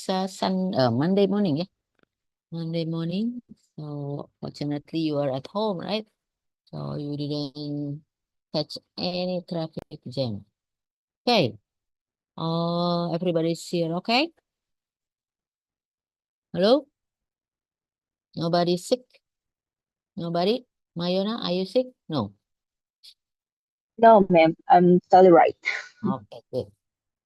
Monday morning, yeah. Monday morning. So fortunately you are at home, right? So you didn't catch any traffic jam. Okay. Everybody's here, okay? Hello? Nobody sick? Nobody? Mayona, are you sick? No. No, ma'am, I'm totally right. Okay, good.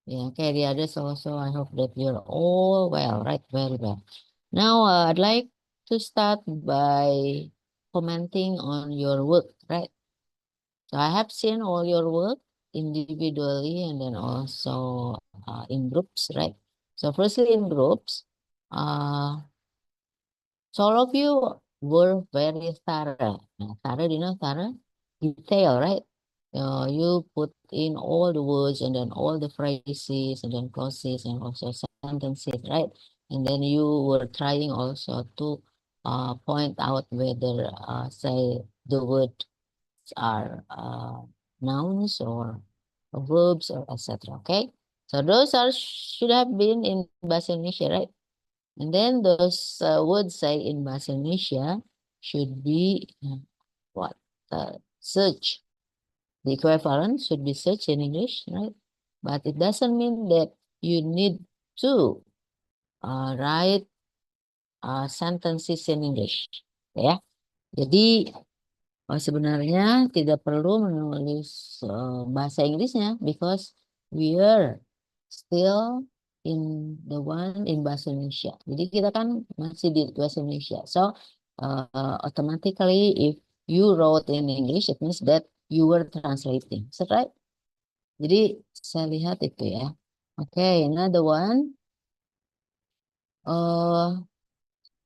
Yeah, okay, the others also, I hope that you're all well, right? Very well. Now, I'd like to start by commenting on your work, right? So I have seen all your work individually and then also in groups, right? So firstly in groups, uh, so all of you were very thorough. Thorough, you know, thorough? Detail, right? You put in all the words and then all the phrases and then clauses and also sentences, right? And then you were trying also to point out whether, say, the words are nouns or verbs or etc. Okay? So those are should have been in Bahasa Indonesia, right? And then those words say in Bahasa Indonesia should be what? Search. The equivalent should be search in English, right? But it doesn't mean that you need to write sentences in English. Ya. Jadi sebenarnya tidak perlu menulis bahasa Inggrisnya because we are still in the one in bahasa Indonesia. Jadi kita kan masih di bahasa Indonesia. So automatically if you wrote in English it means that you were translating. Is that right? Jadi saya lihat itu ya. Okay, another one.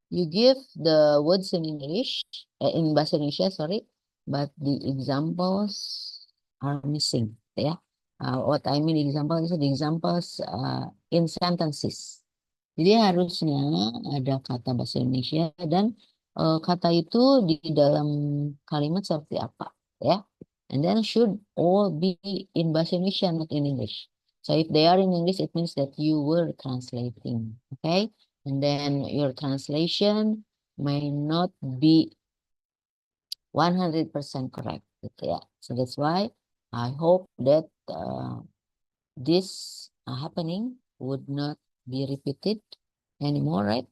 You give the words in English, in bahasa Indonesia, sorry, but the examples are missing. Ya, what I mean example is the examples in sentences. Jadi harusnya ada kata bahasa Indonesia dan kata itu di dalam kalimat seperti apa, ya. And then should all be in bahasa Indonesia, not in English. So if they are in English, it means that you were translating, okay? And then your translation may not be 100% correct, gitu ya. So that's why I hope that this happening would not be repeated anymore, right?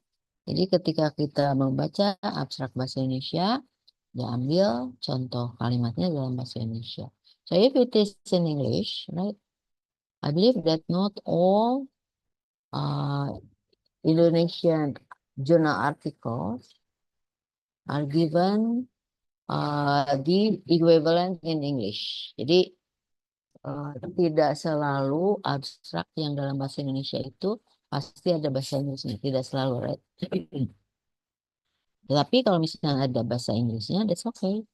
Jadi ketika kita membaca abstrak bahasa Indonesia, diambil contoh kalimatnya dalam bahasa Indonesia. So if it is in English, right? I believe that not all Indonesian journal articles are given the equivalent in English. Jadi tidak selalu abstrak yang dalam bahasa Indonesia itu pasti ada bahasa Inggrisnya. Tidak selalu, right? Tapi kalau misalnya ada bahasa Inggrisnya, that's okay.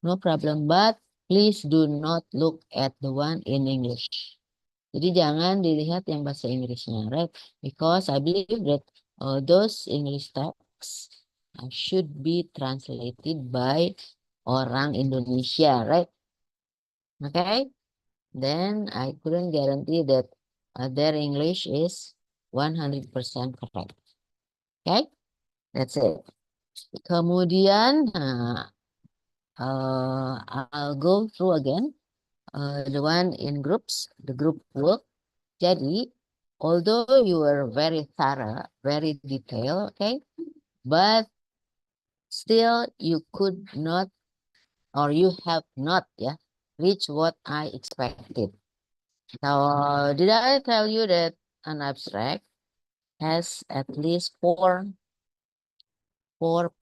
No problem. But please do not look at the one in English. Jadi jangan dilihat yang bahasa Inggrisnya, right? Because I believe that those English texts should be translated by orang Indonesia, right? Okay? Then I couldn't guarantee that their English is 100% correct. Okay? That's it. Kemudian, I'll go through again the one in groups, the group work. Jadi, although you were very thorough, very detailed, okay, but still you could not or you have not, reach what I expected. Now, did I tell you that an abstract has at least four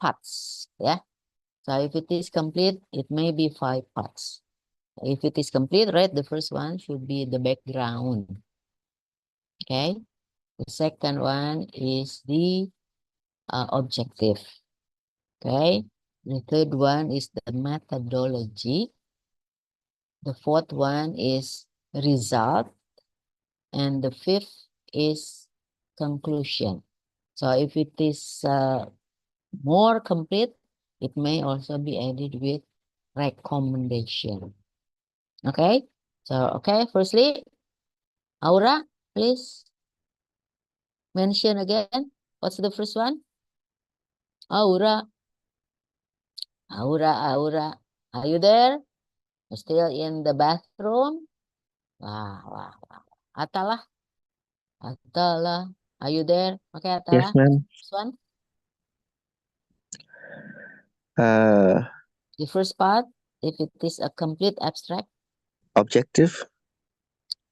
parts, yeah? So if it is complete, it may be 5 parts. If it is complete, right, the first one should be the background, okay? The second one is the objective, okay? The third one is the methodology. The fourth one is result. And the fifth is conclusion. So if it is more complete, it may also be added with recommendation. Okay? So, okay, firstly, Aura, please. mention again. What's the first one? Aura. Aura. Are you there? Still in the bathroom? Wah. Atalah. Are you there? Okay, Yes, Atalah. ma'am. This one. Uh, The first part, if it is a complete abstract. Objective.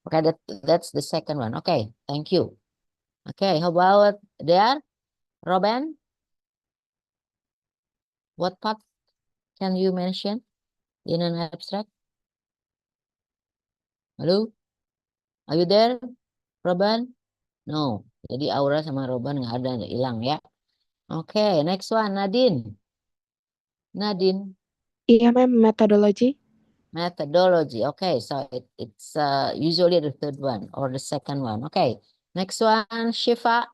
Okay, that's the second one. Okay, thank you. Okay, how about there? Robin? What part can you mention in an abstract? Halo? Are you there? Robin? No. Jadi Aura sama Robin nggak ada, hilang ya. Oke, next one, Nadine. Nadine. Iya, ma'am, methodology. Methodology. Okay, so it's usually the third one or the second one. Okay, next one, Shiva.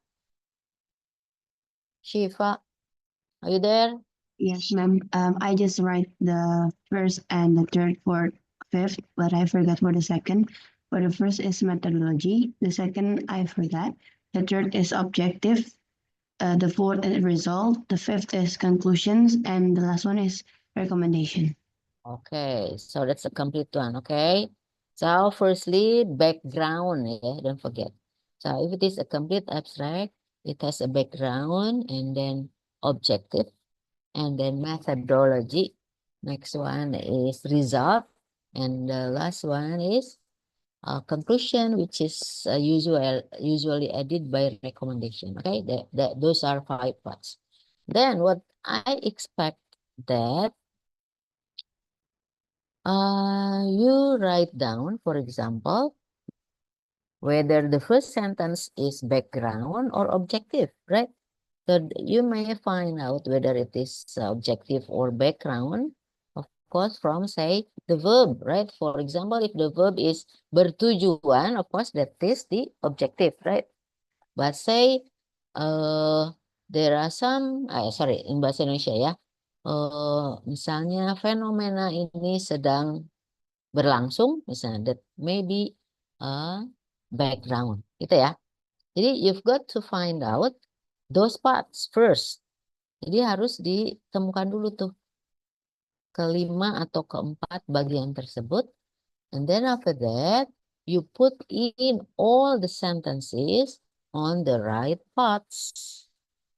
Shiva, are you there? Yes, ma'am. I just write the first and the third for fifth, but I forgot for the second. For the first is methodology. The second I forgot. The third is objective. The fourth is result. The fifth is conclusions, and the last one is recommendation. Okay, so that's a complete one. Okay, so firstly, background. Yeah, don't forget. So if it is a complete abstract, it has a background and then objective and then methodology. Next one is result, and the last one is conclusion, which is usually added by recommendation. Okay, those are 5 parts. Then what I expect that you write down, for example, whether the first sentence is background or objective, right? So you may find out whether it is objective or background, of course, from say the verb, right? For example, if the verb is bertujuan, of course, that is the objective, right? But say there are some, sorry, in bahasa Indonesia ya, misalnya fenomena ini sedang berlangsung, misalnya that may be a background, gitu ya. Jadi you've got to find out those parts first. Jadi harus ditemukan dulu tuh kelima atau keempat bagian tersebut. And then after that, you put in all the sentences on the right parts.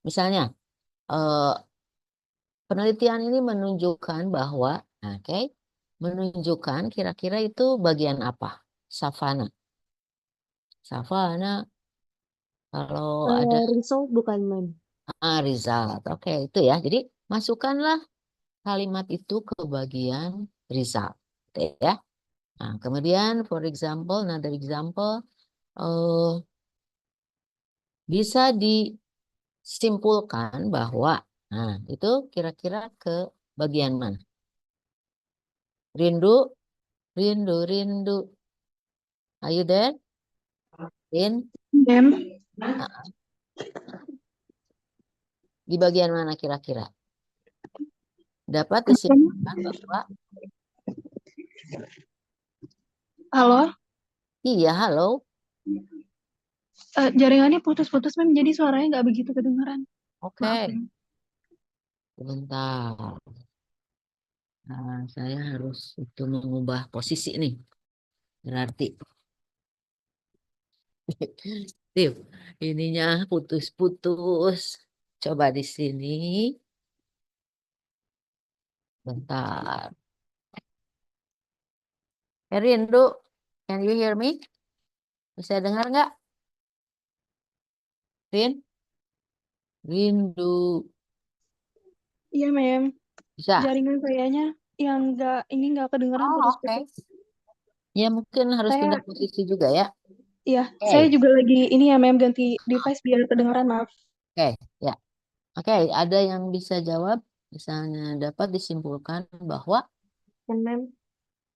Misalnya, penelitian ini menunjukkan bahwa, oke, menunjukkan kira-kira itu bagian apa? Savana. Savana, kalau ada Result bukan, ma'am. result. Oke, itu ya. Jadi masukkanlah kalimat itu ke bagian result. Gitu ya. Nah, kemudian for example, another example, bisa disimpulkan bahwa, nah itu kira-kira ke bagian mana? Rindu. Are you there? Rin? Ma'am. Di bagian mana kira-kira? Dapat disimpulkan bahwa, Halo, iya halo, jaringannya putus-putus, ma'am. Jadi suaranya nggak begitu kedengaran. oke, Maaf, ma'am. sebentar. Nah, saya harus itu mengubah posisi nih. Berarti Tip, ininya putus-putus. Coba di sini. Bentar. Rindu, can you hear me? Bisa dengar nggak? Rindu. Iya, ma'am. Bisa? Jaringan sayanya yang nggak kedengaran Oh, oke. putus-putus. Ya mungkin harus pindah Saya, posisi juga ya. iya, Oke, saya juga lagi ini ya, ma'am, ganti device biar kedengaran, maaf. oke, ya. Oke, ada yang bisa jawab? Misalnya dapat disimpulkan bahwa Dan, ma'am.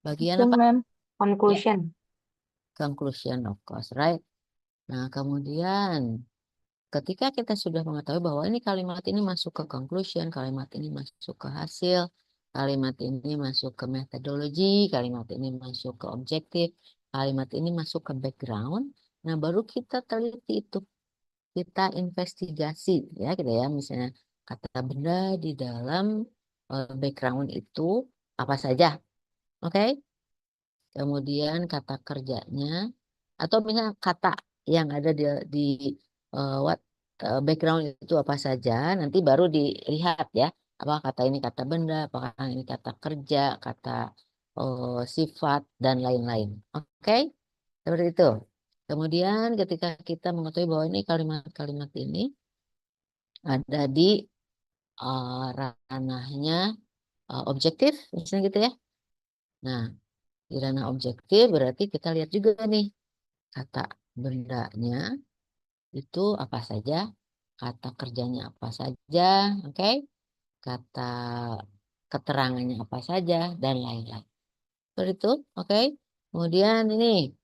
bagian Dan, apa? ma'am. Conclusion. Conclusion, of course, right? Nah, kemudian ketika kita sudah mengetahui bahwa ini kalimat ini masuk ke conclusion, kalimat ini masuk ke hasil, kalimat ini masuk ke methodology, kalimat ini masuk ke objektif, kalimat ini masuk ke background. Nah, baru kita teliti itu. kita investigasi ya gitu ya, misalnya kata benda di dalam background itu apa saja, oke? Kemudian kata kerjanya atau misalnya kata yang ada di background itu apa saja, nanti baru dilihat ya, apakah kata ini kata benda, apakah ini kata kerja, kata sifat dan lain-lain, oke? Seperti itu. Kemudian ketika kita mengetahui bahwa ini kalimat-kalimat ini ada di ranahnya objektif, misalnya gitu ya. Nah, di ranah objektif berarti kita lihat juga nih kata bendanya itu apa saja, kata kerjanya apa saja, oke? Kata keterangannya apa saja dan lain-lain. Seperti itu, oke? Kemudian ini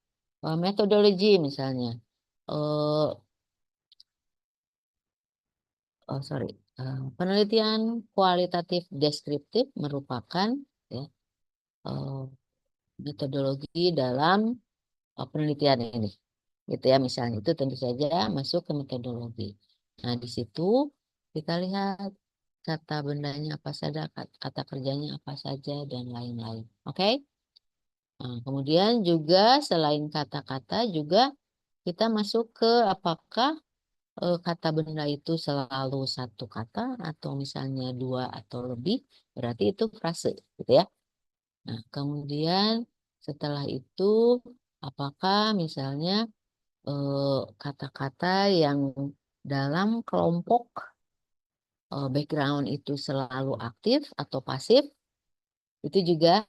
metodologi misalnya. Eh sorry, penelitian kualitatif deskriptif merupakan ya, metodologi dalam penelitian ini, gitu ya, misalnya itu tentu saja masuk ke metodologi. Nah, di situ kita lihat kata bendanya apa saja, kata kerjanya apa saja dan lain-lain. Oke? Nah, kemudian juga selain kata-kata juga kita masuk ke apakah kata benda itu selalu satu kata atau misalnya dua atau lebih, berarti itu frase, gitu ya. Nah, kemudian setelah itu apakah misalnya kata-kata yang dalam kelompok background itu selalu aktif atau pasif, itu juga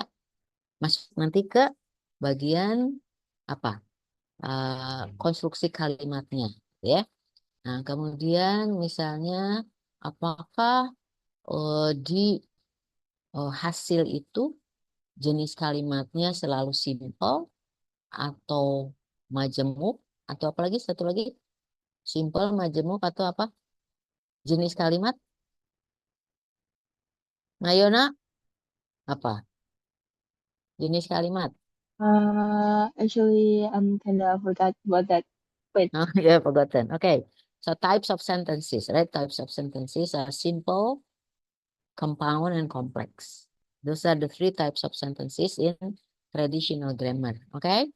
masuk nanti ke bagian apa? Konstruksi kalimatnya, ya. Nah, kemudian misalnya apakah di hasil itu jenis kalimatnya selalu simple atau majemuk atau apalagi satu lagi simple, majemuk atau apa? Jenis kalimat? Nayona apa? Jenis kalimat? Actually, I'm kind of forgot about that. Wait, Oh, yeah, forgotten. Okay. So types of sentences, right? Types of sentences are simple, compound, and complex. Those are the three types of sentences in traditional grammar. Okay?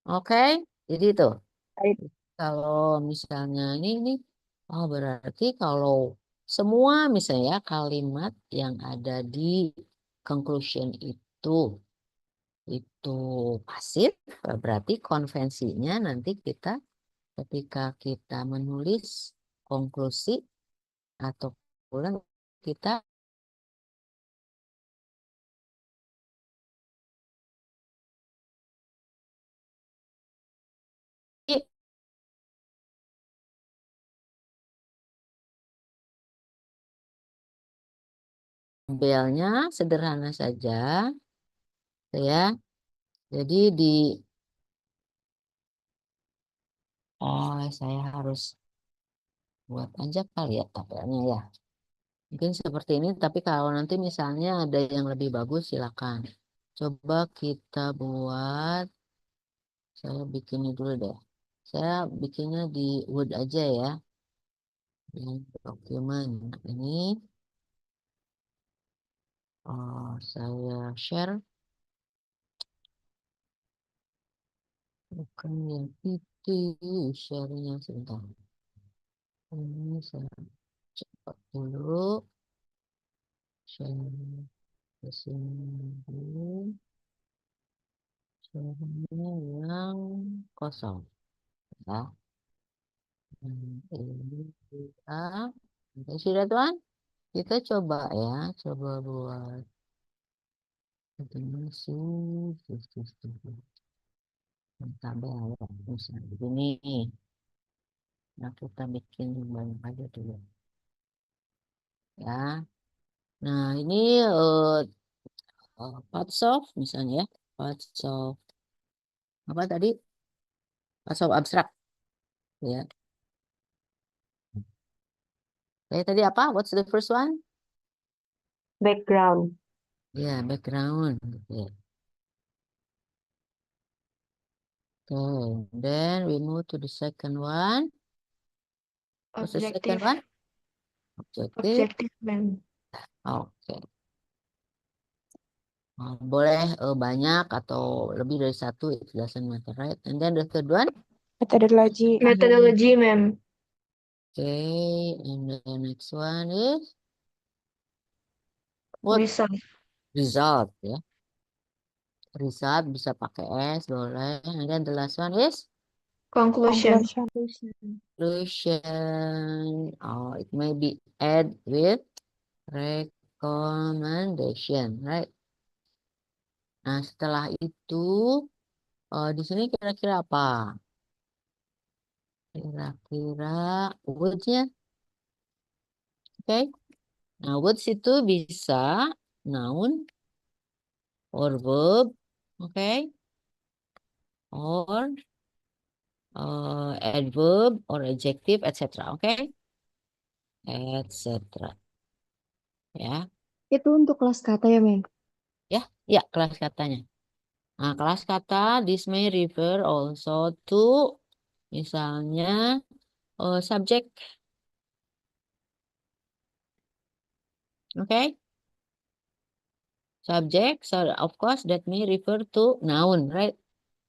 Okay. Jadi itu. Right. Kalau misalnya ini, oh berarti kalau semua misalnya kalimat yang ada di conclusion itu pasif, berarti konvensinya nanti kita ketika kita menulis konklusi atau pulang kita tabelnya sederhana saja ya. Jadi saya harus buat aja kali ya tabelnya ya. Mungkin seperti ini, tapi kalau nanti misalnya ada yang lebih bagus silakan. Coba kita buat, saya bikinnya dulu deh. Saya bikinnya di Word aja ya. Yang dokumen ini saya share. Bukan yang itu, share-nya sebentar. Ini saya cepat dulu. Share ke sini dulu. Share-nya yang kosong. Ya. Ini kita. Oke, sudah Tuan? Kita coba ya. Coba buat. Tabel ya. Misalnya begini. Nah, kita bikin banyak aja dulu. Ya. Nah, ini parts of misalnya ya. Parts of apa tadi? Parts of abstrak. Ya. Tadi apa? What's the first one? Background. Ya, background. Ya. Okay, then we move to the second one. What's the second Objective. one? Objective. Objective, ma'am. Oke. Boleh banyak atau lebih dari satu, it doesn't matter, right? And then the third one. Metodologi. Methodology, ma'am. Okay, and the next one is what? Result. Result, ya. Result bisa pakai S, boleh. And then the last one is Conclusion. conclusion. Oh, it may be add with recommendation, right? Nah, setelah itu di sini kira-kira apa? Kira-kira words-nya. Oke. Nah, words itu bisa noun or verb, oke? Or adverb or adjective, etc. Oke? Etc. Ya. Itu untuk kelas kata ya, Mem? Ya, kelas katanya. Nah, kelas kata, this may refer also to misalnya subject. Okay? Subject, so of course that may refer to noun, right?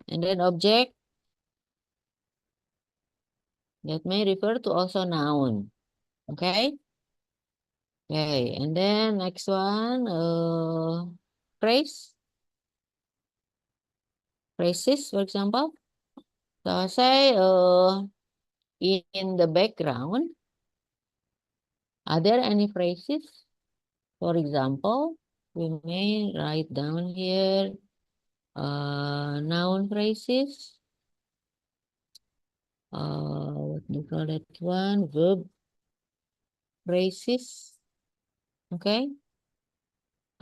And then object, that may refer to also noun. Okay? Okay, and then next one, phrase. Phrases, for example. So say in the background, are there any phrases? For example, we may write down here noun phrases. What do you call that one? Verb phrases. Okay.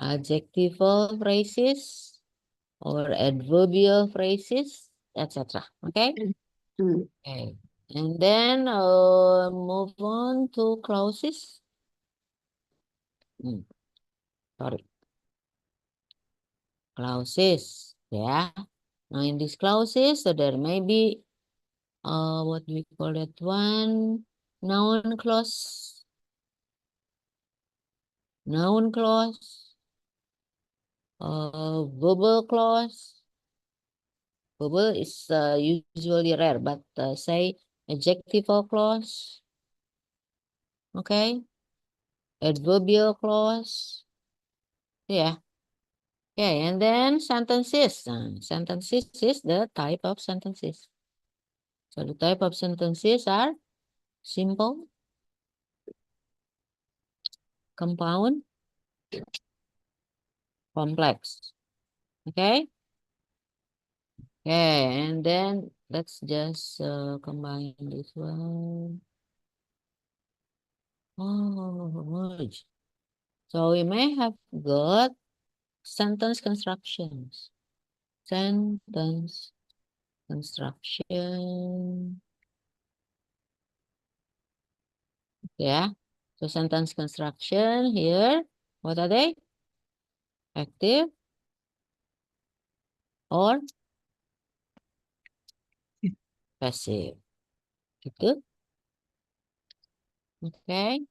Adjectival phrases or adverbial phrases, etc. Okay. Okay. And then move on to clauses. Sorry. Clauses. Yeah. Now in these clauses, so there may be what do we call that one? Noun clause. Noun clause. Verbal clause. Verbal is usually rare, but say adjectival clause. Okay. Adverbial clause. Yeah. Okay, and then sentences. Sentences is the type of sentences. So the type of sentences are simple, compound, complex. Okay. Okay, and then let's just combine this one. Oh, merge. So we may have got sentence constructions. Sentence construction. Yeah. So sentence construction here. What are they? Active or passive. Gitu. Okay.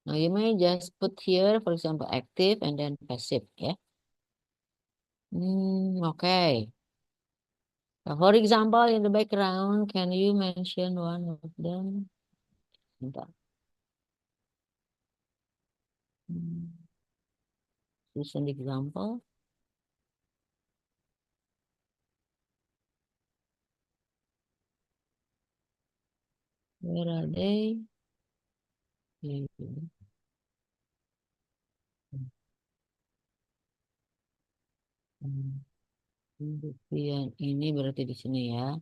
Now you may just put here, for example, active and then passive. Yeah. Okay. So for example, in the background, can you mention one of them? Bentar. Use an example. Where are they? Here. Pembuktian ini berarti di sini ya.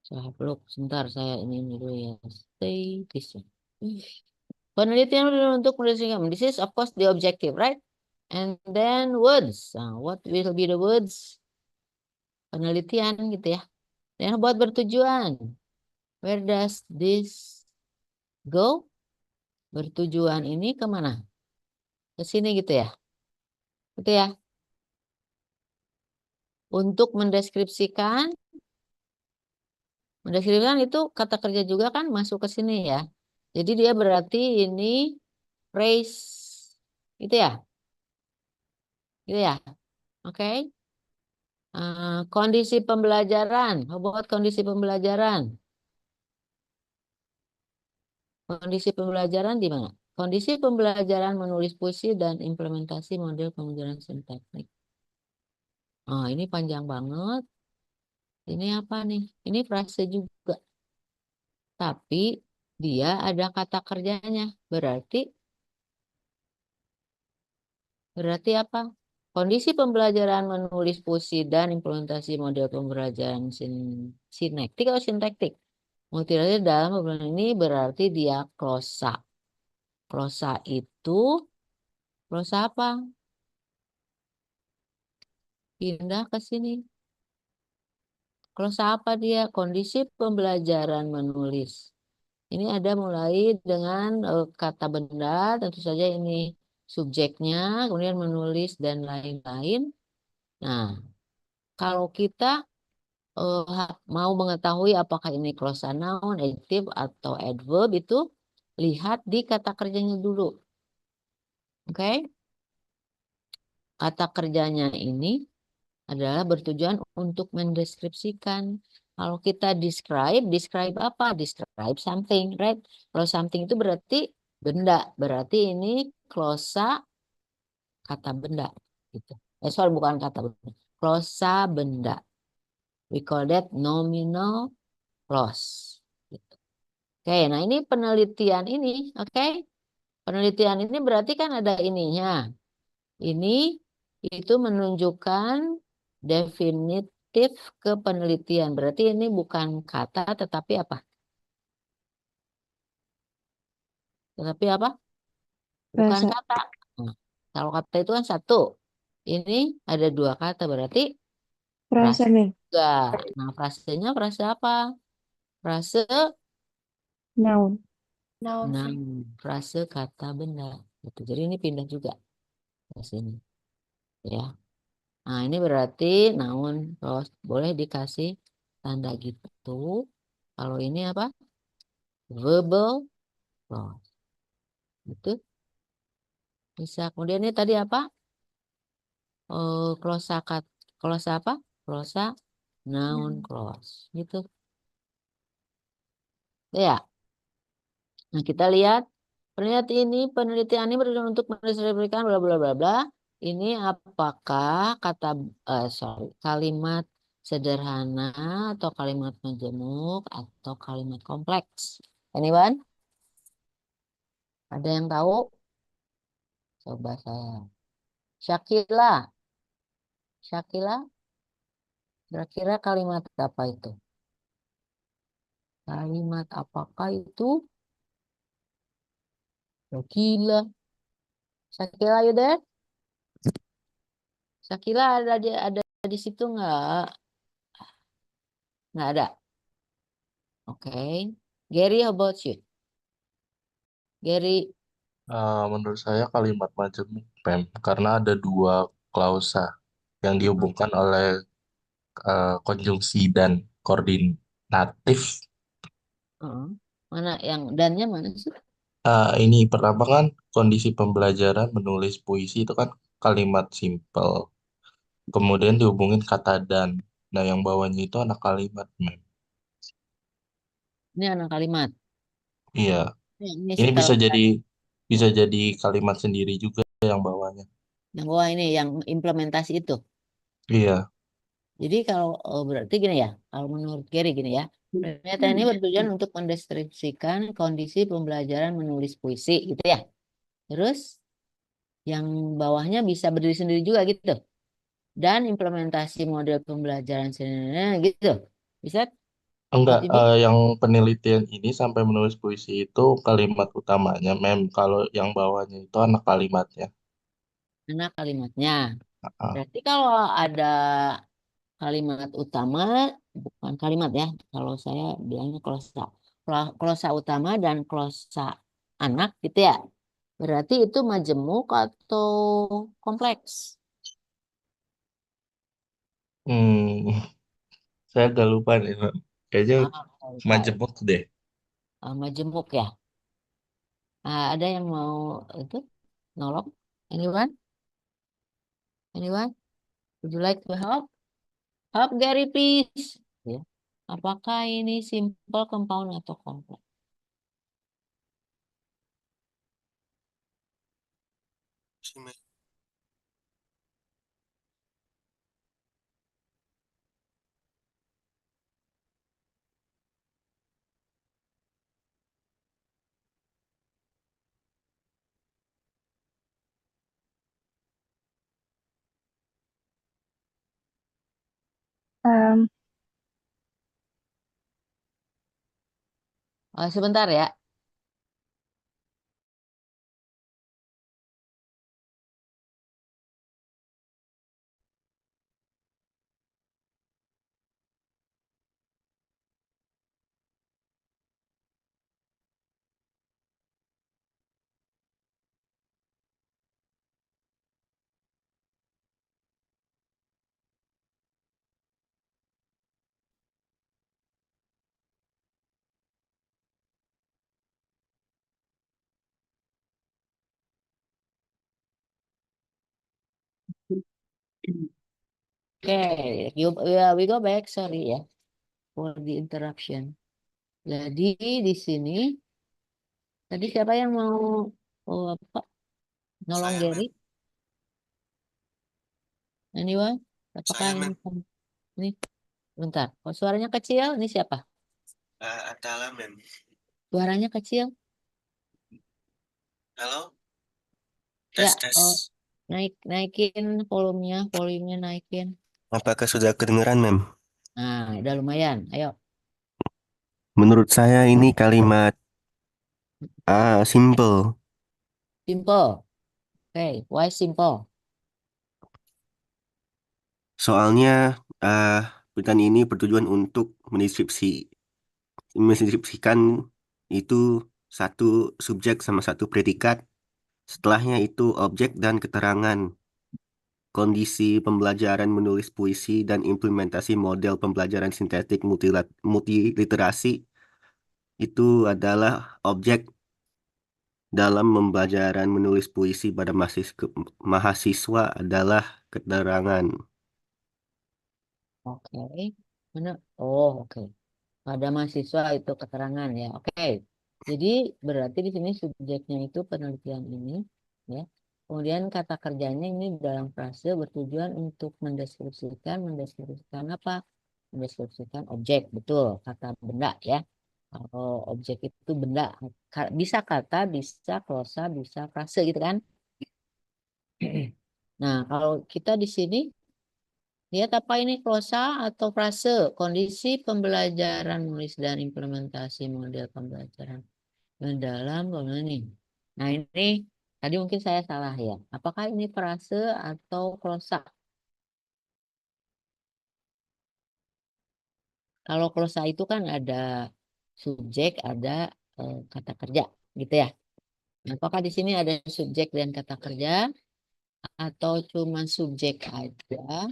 Saya peluk sebentar, saya ini dulu ya. Stay this one. Penelitian untuk mendeskripsikan. This is of course the objective, right? And then words. What will be the words? Penelitian gitu ya. Dan buat bertujuan. Where does this go? Bertujuan ini kemana? Ke sini gitu ya. Gitu ya. Untuk mendeskripsikan Mendeskripsikan itu kata kerja juga kan masuk ke sini ya. Jadi dia berarti ini phrase itu ya. Gitu ya. Oke. Kondisi pembelajaran. How about kondisi pembelajaran? Kondisi pembelajaran di mana? Kondisi pembelajaran menulis puisi dan implementasi model pembelajaran sintaktik. Oh, ini panjang banget. Ini apa nih? Ini frase juga. Tapi dia ada kata kerjanya. Berarti apa? Kondisi pembelajaran menulis puisi dan implementasi model pembelajaran sinektik atau sintaktik. Multirasa dalam pembelajaran ini berarti dia klosa. Klosa itu, klosa apa? Pindah ke sini. Klosa apa dia? Kondisi pembelajaran menulis. Ini ada mulai dengan kata benda, tentu saja ini subjeknya, kemudian menulis dan lain-lain. Nah, kalau kita mau mengetahui apakah ini clause noun, adjective, atau adverb itu lihat di kata kerjanya dulu. Oke? Kata kerjanya ini adalah bertujuan untuk mendeskripsikan. Kalau kita describe apa? Describe something, right? Kalau something itu berarti benda. Berarti ini glosa kata benda. Gitu. Sorry, bukan kata benda. Glosa benda. We call that nominal clause. Gitu. Oke, nah ini penelitian ini, oke? Penelitian ini berarti kan ada ininya. Ini itu menunjukkan definitif ke penelitian. Berarti ini bukan kata tetapi apa? Tetapi apa? Bukan Frasa. kata. Nah, kalau kata itu kan satu. Ini ada dua kata berarti Frasa, frase mem. juga. Nah, frasenya frase apa? Frase Noun. Noun. nah, frase kata benda. Gitu. Jadi ini pindah juga ke sini. Ya. Nah, ini berarti noun clause boleh dikasih tanda gitu. Kalau ini apa? Verbal clause. Itu bisa. Kemudian ini tadi apa? Clause apa? Clause noun clause. Gitu. Ya. Nah, kita lihat penelitian ini bertujuan untuk mendeskripsikan bla bla bla bla. Ini apakah kalimat sederhana atau kalimat majemuk atau kalimat kompleks? Anyone? Ada yang tahu? Coba saya. Syakila. Syakila, kira-kira kalimat apa itu? Kalimat apakah itu? Syakila. Syakila, you there? Syakila ada di situ nggak? Nggak ada. Oke. Gary, how about you? Gary, Menurut saya kalimat majemuk, Pem, karena ada dua klausa yang dihubungkan oleh konjungsi dan koordinatif. mana yang dannya mana sih? Ini pertama kan kondisi pembelajaran menulis puisi itu kan kalimat simple. Kemudian dihubungin kata dan. Nah, yang bawahnya itu anak kalimat, Mem. Ini anak kalimat. Iya, Ini ini setelah bisa jadi kalimat sendiri juga yang bawahnya. yang bawah ini yang implementasi itu. Iya. Jadi kalau berarti gini ya, kalau menurut Gary gini ya, pernyataan ini bertujuan untuk mendeskripsikan kondisi pembelajaran menulis puisi gitu ya. Terus yang bawahnya bisa berdiri sendiri juga gitu. Dan implementasi model pembelajaran sendiri gitu. Bisa Enggak, Ibu? yang penelitian ini sampai menulis puisi itu kalimat utamanya, Mem. Kalau yang bawahnya itu anak kalimatnya. Anak kalimatnya. Ah, Berarti kalau ada kalimat utama, bukan kalimat ya, kalau saya bilangnya klosa. Klosa utama dan klosa anak gitu ya. Berarti itu majemuk atau kompleks? hmm, saya agak lupa nih, Mem. Kayaknya Ah, Majemuk deh. Majemuk ya. Ada yang mau itu nolong? Anyone? Anyone? Would you like to help? Help Gary, please. Ya. Apakah ini simple, compound, atau kompleks? Sebentar ya. Oke, we go back. Sorry ya for the interruption. Jadi di sini tadi siapa yang mau apa? Nolong Gary? Anyone? Apakah ini? Ini bentar. Oh, suaranya kecil. Ini siapa? Atala, mem. Suaranya kecil. Halo? Ya, Tes, tes. naikin volumenya naikin. Apakah sudah kedengeran, mem? Nah, udah lumayan. Ayo, Menurut saya ini kalimat simple. simple. Oke, why simple? Soalnya pertanyaan ini bertujuan untuk mendeskripsikan itu satu subjek sama satu predikat. Setelahnya itu objek dan keterangan. Kondisi pembelajaran menulis puisi dan implementasi model pembelajaran sintetik multiliterasi itu adalah objek dalam pembelajaran menulis puisi pada mahasiswa adalah keterangan. Oke. Mana? Oh, oke. Pada mahasiswa itu keterangan ya. Oke. Jadi berarti di sini subjeknya itu penelitian ini ya. Kemudian kata kerjanya ini dalam frase bertujuan untuk mendeskripsikan apa? Mendeskripsikan objek, betul, kata benda ya. Kalau objek itu benda, bisa kata, bisa glosa, bisa frase gitu kan. Nah, kalau kita di sini lihat apa ini glosa atau frase, kondisi pembelajaran menulis dan implementasi model pembelajaran dalam ini. Nah, ini tadi mungkin saya salah ya. Apakah ini frase atau glosa? Kalau glosa itu kan ada subjek, ada kata kerja, gitu ya. Apakah di sini ada subjek dan kata kerja atau cuma subjek aja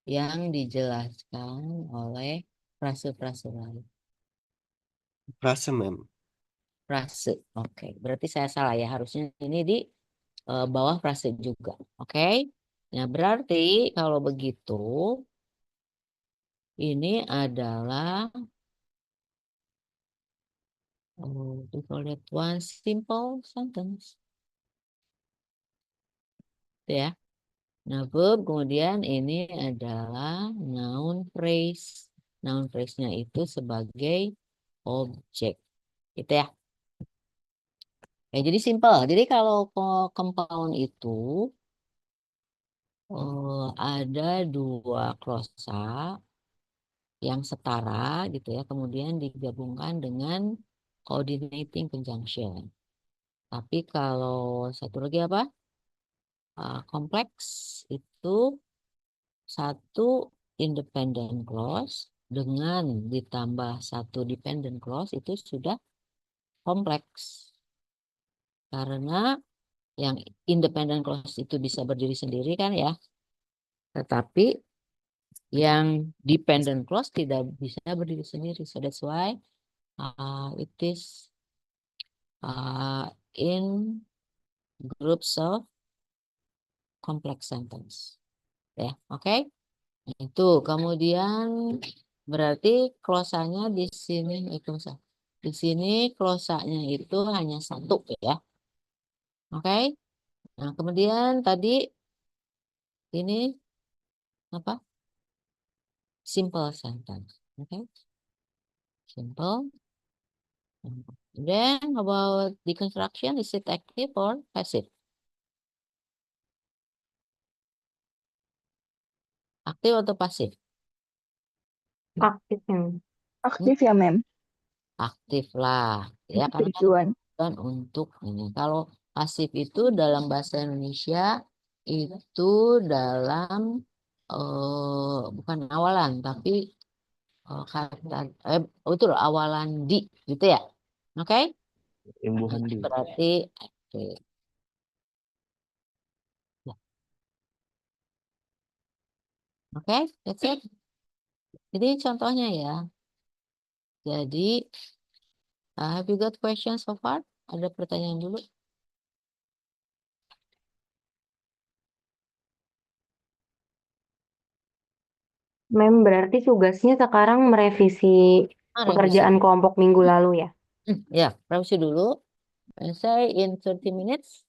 yang dijelaskan oleh frase-frase lain? Frase, mem. Frase. Oke, berarti saya salah ya. Harusnya ini di bawah frase juga. Oke. Nah, berarti kalau begitu ini adalah we call it one simple sentence. Itu ya. Nah, verb kemudian ini adalah noun phrase. Noun phrase-nya itu sebagai objek. Gitu ya. Jadi simple. Jadi kalau compound itu ada dua glosa yang setara gitu ya, kemudian digabungkan dengan coordinating conjunction. Tapi kalau satu lagi apa? Kompleks itu satu independent clause dengan ditambah satu dependent clause itu sudah kompleks. Karena yang independent clause itu bisa berdiri sendiri kan ya. Tetapi Yang dependent clause tidak bisa berdiri sendiri. So that's why it is in groups of complex sentence. Ya, oke? Itu kemudian berarti klosanya di sini di sini klosanya itu hanya satu ya. Oke? Nah, kemudian tadi ini apa? Simple sentence. Oke? Simple. Then about the construction, is it active or passive? Aktif atau pasif? Aktif, ma'am. Aktif ya, ma'am. Aktif lah. Ya, karena kan Tujuan. kan untuk ini. Kalau pasif itu dalam bahasa Indonesia itu dalam bukan awalan tapi kata itu loh, awalan di gitu ya. Oke? Imbuhan di. Berarti oke. Ya. Oke, that's it. Jadi contohnya ya. Jadi have you got questions so far? Ada pertanyaan dulu? Ma'am, berarti tugasnya sekarang merevisi Revisi. pekerjaan kelompok minggu lalu ya? Ya, revisi dulu. Saya in 30 minutes.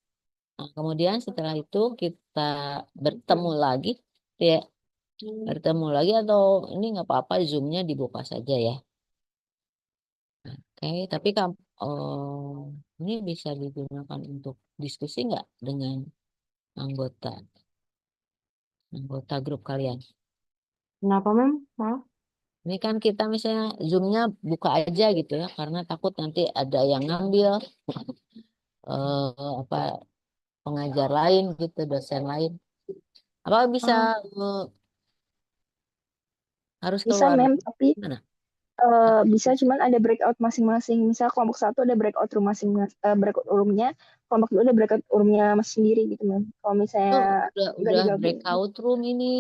Nah, kemudian setelah itu kita bertemu lagi, ya, bertemu lagi atau ini nggak apa-apa Zoom-nya dibuka saja ya. Oke, tapi ini bisa digunakan untuk diskusi nggak dengan anggota grup kalian? Kenapa, Ma'am? Maaf. Ini kan kita misalnya Zoom-nya buka aja gitu ya, karena takut nanti ada yang ngambil apa pengajar lain gitu, dosen lain. Apa bisa harus Bisa, keluar ma'am, tapi mana? bisa cuman ada breakout masing-masing. Misal kelompok satu ada breakout room breakout roomnya, kelompok dua ada breakout roomnya masing sendiri gitu, ma'am. Kalau misalnya Oh, nggak udah digabung, breakout room ini.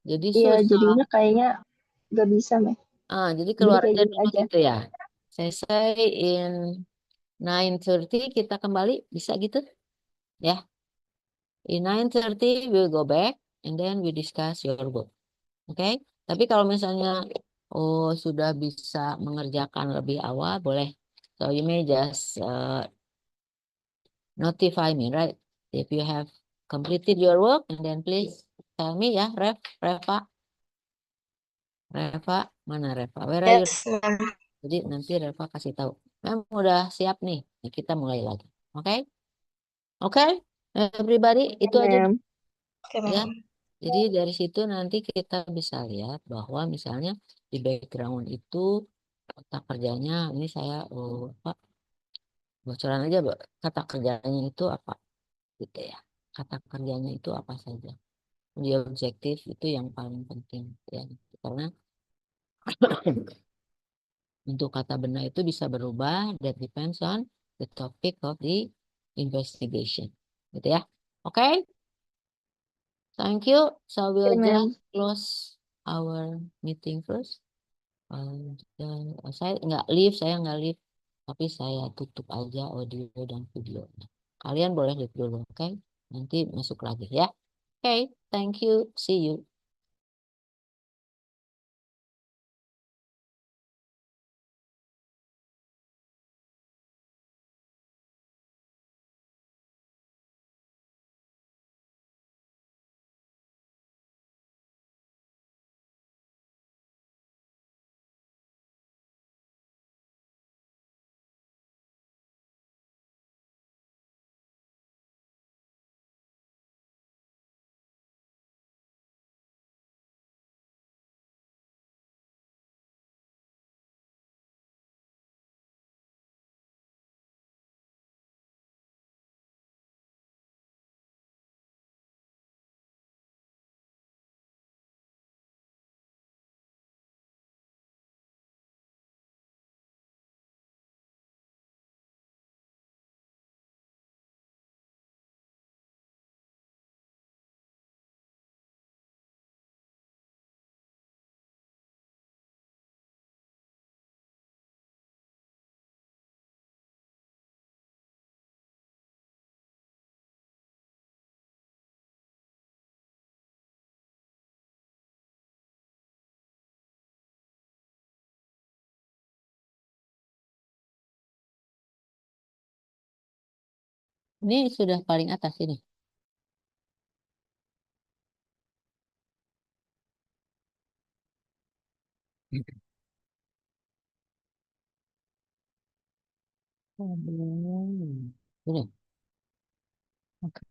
Jadi iya susah. jadinya kayaknya nggak bisa, ma'am. Jadi Jadi keluar kayak aja gini dulu aja. gitu ya. Selesai in 9:30 kita kembali bisa gitu ya. In 9:30 we'll go back and then we discuss your book. Oke? Tapi kalau misalnya sudah bisa mengerjakan lebih awal boleh. So you may just notify me, right? If you have completed your work and then please tell me ya, Reva, mana Reva? Where are you? Yes, ma'am. Jadi nanti Reva kasih tahu. Mem udah siap nih. Nah, kita mulai lagi. Oke? Oke? Everybody, itu aja Ma'am. Oke, ya. ma'am. Jadi dari situ nanti kita bisa lihat bahwa misalnya di background itu kata kerjanya ini saya apa bocoran aja kata kerjanya itu apa gitu ya. Kata kerjanya itu apa saja. Di objektif itu yang paling penting ya. Karena untuk kata benda itu bisa berubah, that depends on the topic of the investigation. Gitu ya. Oke? Thank you. So we'll Oke, ma'am. just close our meeting first. Saya nggak leave, tapi saya tutup aja audio dan video. Kalian boleh leave dulu, oke? Nanti masuk lagi ya. Oke, thank you. See you. Ini sudah paling atas ini. Ini. Oke.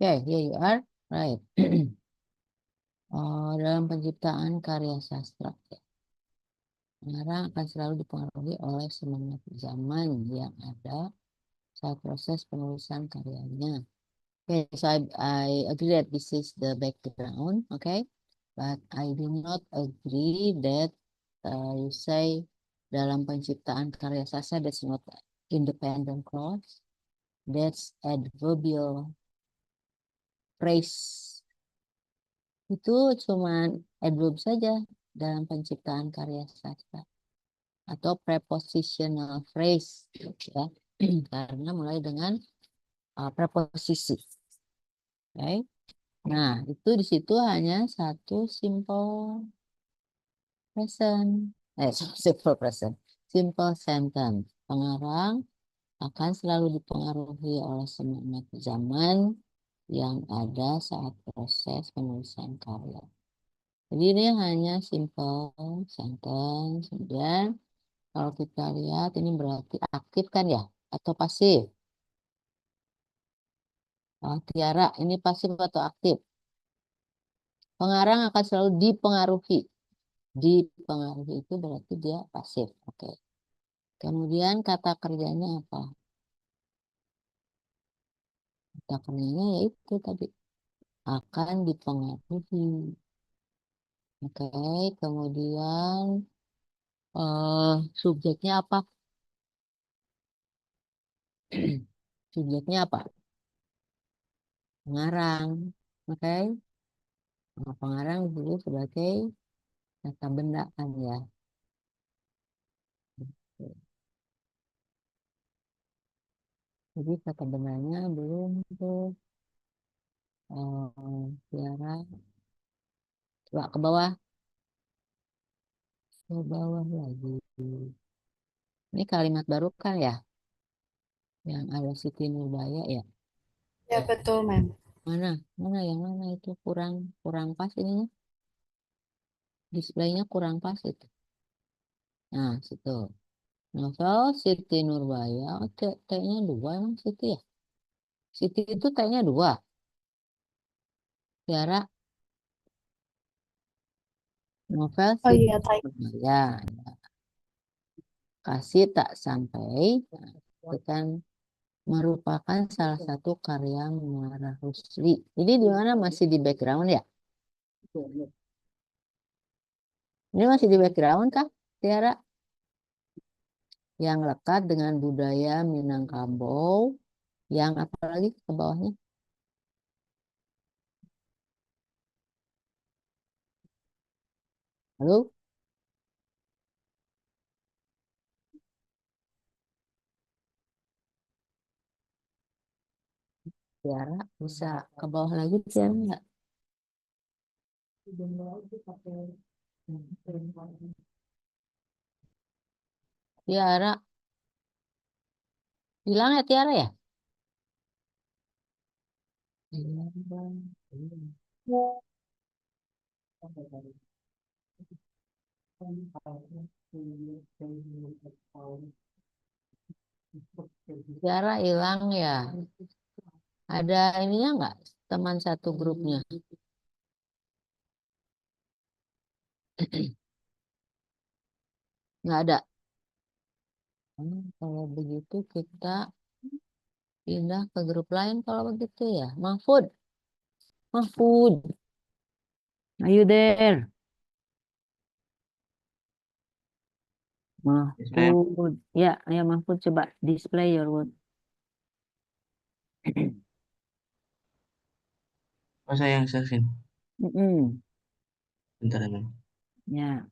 Okay, here you are. Right. Dalam penciptaan karya sastra, pengarang akan selalu dipengaruhi oleh semangat zaman yang ada saat proses penulisan karyanya. Okay, so I agree that this is the background, okay, but I do not agree that you say dalam penciptaan karya sastra that's not independent clause, that's adverbial phrase. Itu cuman adverb saja dalam penciptaan karya sastra atau prepositional phrase, ya, karena mulai dengan preposisi. Okay. Nah, itu di situ hanya satu simple present, simple present, simple sentence. Pengarang akan selalu dipengaruhi oleh semangat zaman yang ada saat proses penulisan karya. Jadi ini hanya simple sentence. Kemudian kalau kita lihat ini berarti aktif kan ya? Atau pasif? Tiara, ini pasif atau aktif? Pengarang akan selalu dipengaruhi. Dipengaruhi itu berarti dia pasif. Oke. Kemudian kata kerjanya apa? Kata kerjanya yaitu tadi. Akan dipengaruhi. Oke. Kemudian subjeknya apa? Subjeknya apa? Pengarang. Oke. Nah, pengarang dulu sebagai kata benda kan ya. Jadi kata bendanya belum tuh Tiara. Coba ke bawah. Ke bawah lagi. Ini kalimat baru kan ya? Yang ada Siti Nurbaya ya? Ya, betul, Mem. Mana? Mana yang mana itu kurang pas ininya? Displaynya kurang pas itu. Nah, situ. Novel Siti Nurbaya. Oh, T-nya 2 emang Siti ya? Siti itu T-nya 2. Tiara. Novel Oh Siti iya, Tay. Nurbaya. Kasih tak sampai. Nah, itu kan merupakan salah satu karya Muara Rusli. Jadi di mana masih di background ya? Ini masih di background kah, Tiara? Yang lekat dengan budaya Minangkabau. Yang apa lagi ke bawahnya? Halo? Tiara bisa ke bawah lagi Tiara nggak? Tiara, hilang ya Tiara ya? Tiara hilang ya? Ada ininya nggak? Teman satu grupnya? Nggak ada. Kalau begitu kita pindah ke grup lain kalau begitu ya. Mahfud. Mahfud. Are you there? Mahfud. Ya, ya Mahfud coba display your word. Oh, saya yang share-in. Bentar ya, Mem. Ya.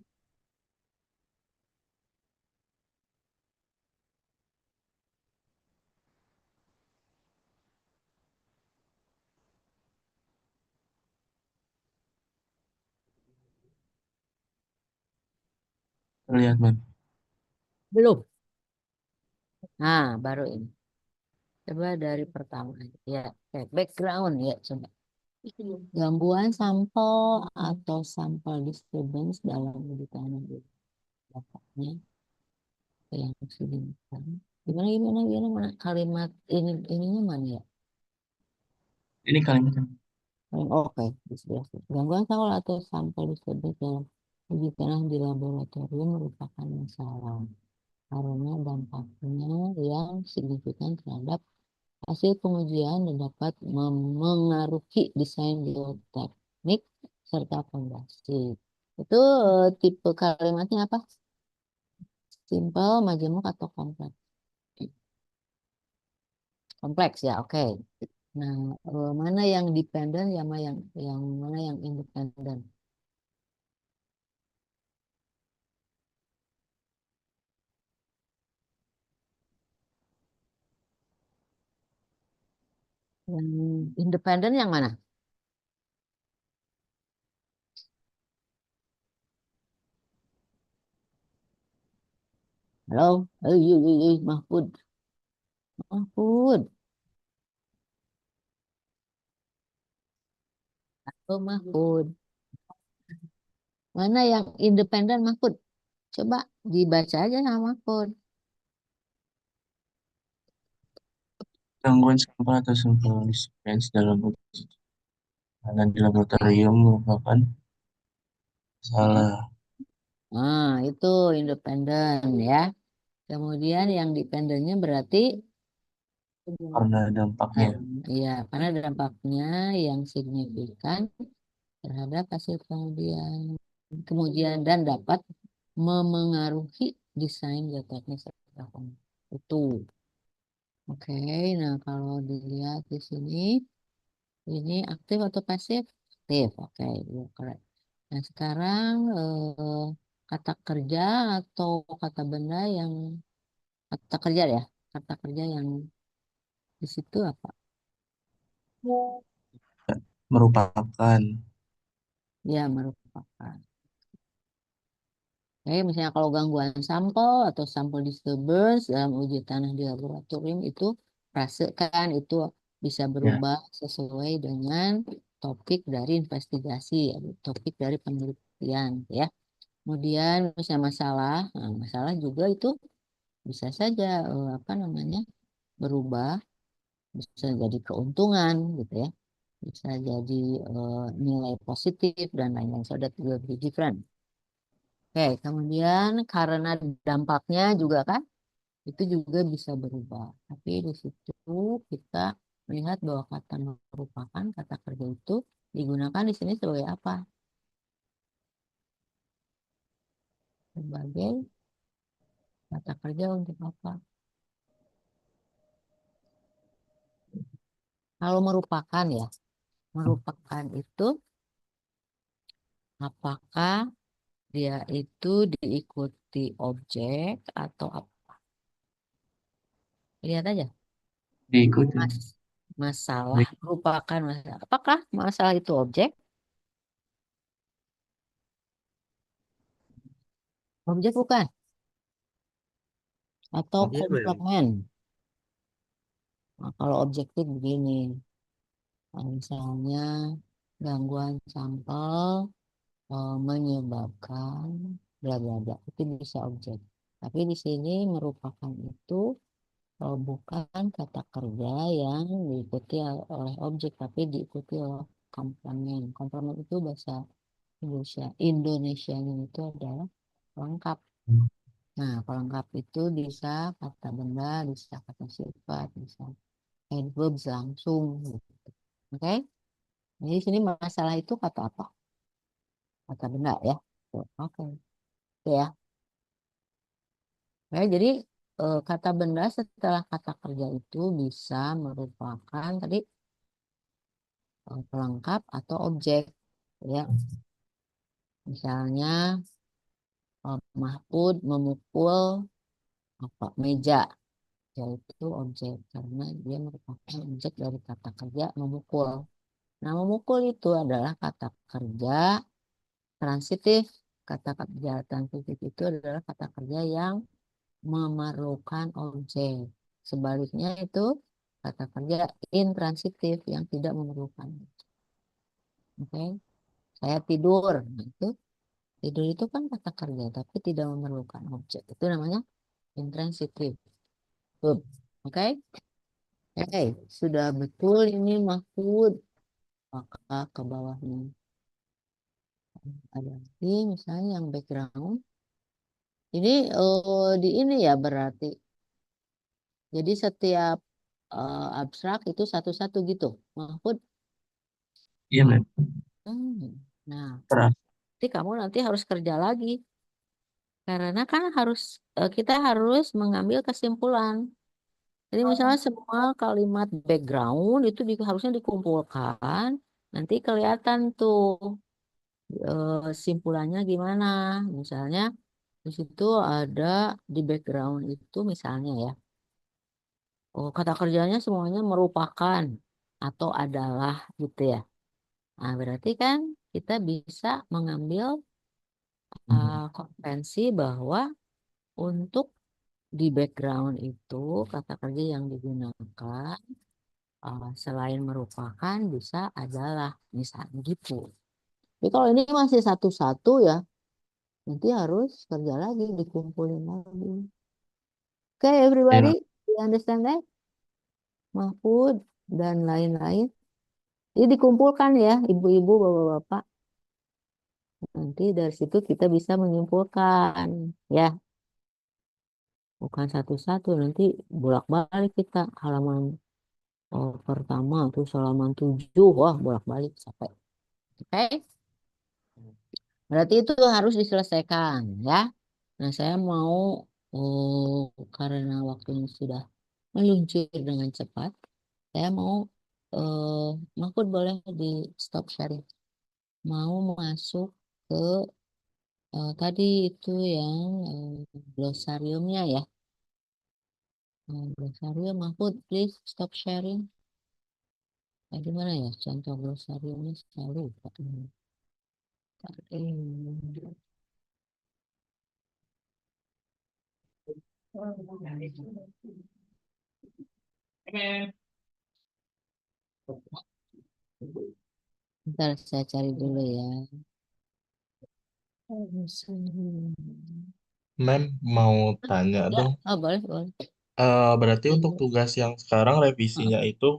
Lihat, Mem. Belum. Nah, baru ini. Coba dari pertama. Ya, oke. Background ya, coba. Gangguan sampel atau sampel disturbance dalam uji tanah dapatnya yang signifikan. Gimana mana kalimat ininya mana ya? Ini kalimatnya. Oke, di sebelah sini. Gangguan sampel atau sampel disturbance dalam uji tanah di laboratorium merupakan masalah karena dampaknya yang signifikan terhadap hasil pengujian dan dapat memengaruhi desain geoteknik serta fondasi. Itu tipe kalimatnya apa? Simple, majemuk, atau kompleks? Kompleks ya, oke. Nah, mana yang dependen sama yang mana yang independen? Yang independen yang mana? Halo, Mahfud, Mahfud, halo Mahfud. Mana yang independen Mahfud? Coba dibaca aja sama Mahfud. Gangguan sampel atau sampel disturbance dalam uji tanah di laboratorium merupakan salah Nah, itu independen ya. Kemudian yang dependennya berarti karena dampaknya. ya, karena dampaknya yang signifikan terhadap hasil kemudian dan dapat memengaruhi desain geoteknik serta itu. Oke, nah kalau dilihat di sini, ini aktif atau pasif? Aktif, oke, ya, correct. Nah sekarang kata kerja atau kata benda yang kata kerja ya, kata kerja yang di situ apa? Merupakan Ya merupakan. Oke, misalnya kalau gangguan sampel atau sampel disturbance dalam uji tanah di laboratorium itu frase kan itu bisa ya berubah sesuai dengan topik dari investigasi, topik dari penelitian ya. Kemudian misalnya masalah, nah, masalah juga itu bisa saja apa namanya berubah, bisa jadi keuntungan gitu ya, bisa jadi nilai positif dan lain-lain. So that will be different. Oke, kemudian karena dampaknya juga kan itu juga bisa berubah. Tapi di situ kita melihat bahwa kata merupakan kata kerja itu digunakan di sini sebagai apa? Sebagai kata kerja untuk apa? Kalau merupakan ya, merupakan itu apakah dia itu diikuti objek atau apa? Lihat aja. diikuti. Masalah merupakan masalah. Apakah masalah itu objek? Objek bukan? Atau Iya, Mem. komplement? Nah, kalau objektif begini, nah, misalnya gangguan sampel menyebabkan bla bla bla itu bisa objek. Tapi di sini merupakan itu bukan kata kerja yang diikuti oleh objek, tapi diikuti oleh komplement. Komplement itu bahasa Indonesianya itu adalah lengkap. Nah, pelengkap itu bisa kata benda, bisa kata sifat, bisa adverb langsung. Gitu. Oke? Jadi di sini masalah itu kata apa? Kata benda ya. Tuh, oke. Itu ya. Oke, jadi kata benda setelah kata kerja itu bisa merupakan tadi pelengkap atau objek. Ya, misalnya Mahfud memukul apa meja, yaitu objek karena dia merupakan objek dari kata kerja memukul. Nah, memukul itu adalah kata kerja transitif kata kerja transitif itu adalah kata kerja yang memerlukan objek. Sebaliknya itu kata kerja intransitif yang tidak memerlukan. Oke, saya tidur. Nah, tidur itu kan kata kerja tapi tidak memerlukan objek. Itu namanya intransitif. Oke, sudah betul ini Mahfud. Maka ke bawahnya ada lagi misalnya yang background. Ini di ini ya berarti. Jadi setiap abstrak itu satu-satu gitu, Mahfud. Iya, Mem. Nah, Pernah. nanti kamu nanti harus kerja lagi. Karena kan kita harus mengambil kesimpulan. Jadi misalnya semua kalimat background itu harusnya dikumpulkan. Nanti kelihatan tuh simpulannya gimana. Misalnya di situ ada di background itu misalnya ya. Oh, kata kerjanya semuanya merupakan atau adalah gitu ya. Nah, berarti kan kita bisa mengambil konvensi bahwa untuk di background itu kata kerja yang digunakan selain merupakan bisa adalah misalnya gitu. Tapi kalau ini masih satu-satu ya, nanti harus kerja lagi, dikumpulin lagi. Oke, everybody, you understand that? Mahfud dan lain-lain. Jadi dikumpulkan ya, ibu-ibu, bapak-bapak. Nanti dari situ kita bisa menyimpulkan, ya. Bukan satu-satu, nanti bolak-balik kita halaman pertama tuh halaman 7, wah bolak-balik sampai. Oke? Berarti itu harus diselesaikan, ya. Nah, saya mau karena waktunya sudah meluncur dengan cepat, saya mau Mahfud boleh di stop sharing. Mau masuk ke tadi itu yang glosariumnya ya. Glosarium Mahfud, please stop sharing. Di mana ya contoh glosariumnya saya lupa. Bentar saya cari dulu ya. Mem, mau tanya Ya, dong. boleh. Berarti untuk tugas yang sekarang revisinya itu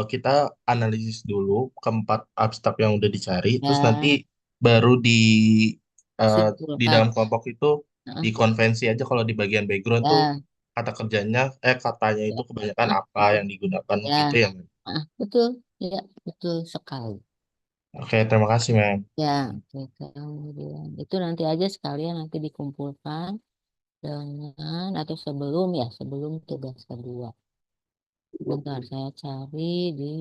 kita analisis dulu keempat abstrak yang udah dicari, terus nanti Ya, baru di simpulkan. dalam kelompok itu dikonvensi aja kalau di bagian background tuh Ya, kata kerjanya, katanya itu kebanyakan apa yang digunakan ya, gitu ya, Mem. betul, ya, betul sekali. Oke, terima kasih, Mem. Ya, oke, kemudian itu nanti aja sekalian nanti dikumpulkan dengan atau sebelum tugas kedua. Bentar saya cari di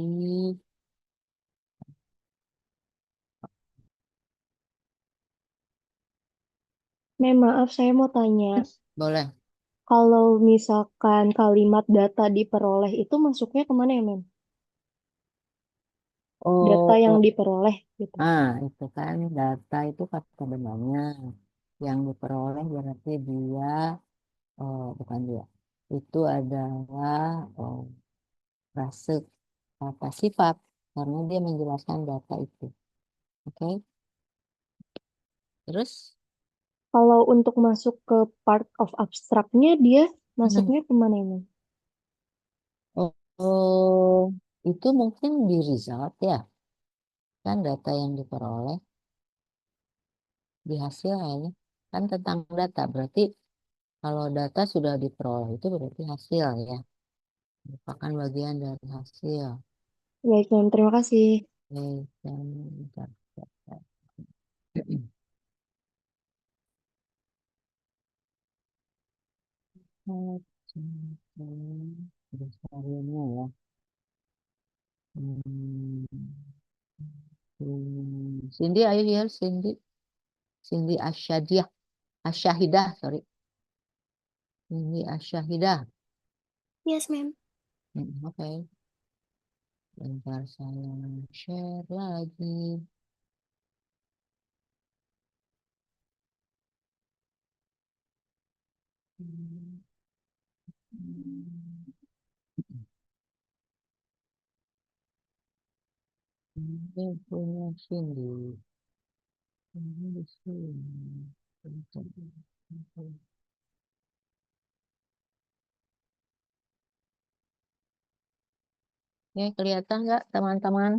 Mem, maaf, saya mau tanya. boleh. Kalau misalkan kalimat data diperoleh itu masuknya kemana ya, Mem? Data yang Oh, diperoleh gitu. itu kan data itu kata benarnya. Yang diperoleh berarti dia, bukan dia. Itu adalah frase kata sifat karena dia menjelaskan data itu. Oke. Terus Kalau untuk masuk ke part of abstraknya, dia masuknya kemana ya, Mem? oh, itu mungkin di result ya. Kan data yang diperoleh di hasil ya. Kan tentang data berarti kalau data sudah diperoleh itu berarti hasil ya. Merupakan bagian dari hasil. Baik, Mem. Terima kasih. Oke, dan bentar. Besarnya ya. Cindy, are you here, Cindy? Cindy Asyahidah, sorry. Cindy Asyahidah. Yes, ma'am. Oke. Bentar saya share lagi. Ini punya Cindy. Ini di sini. Oke, kelihatan nggak teman-teman?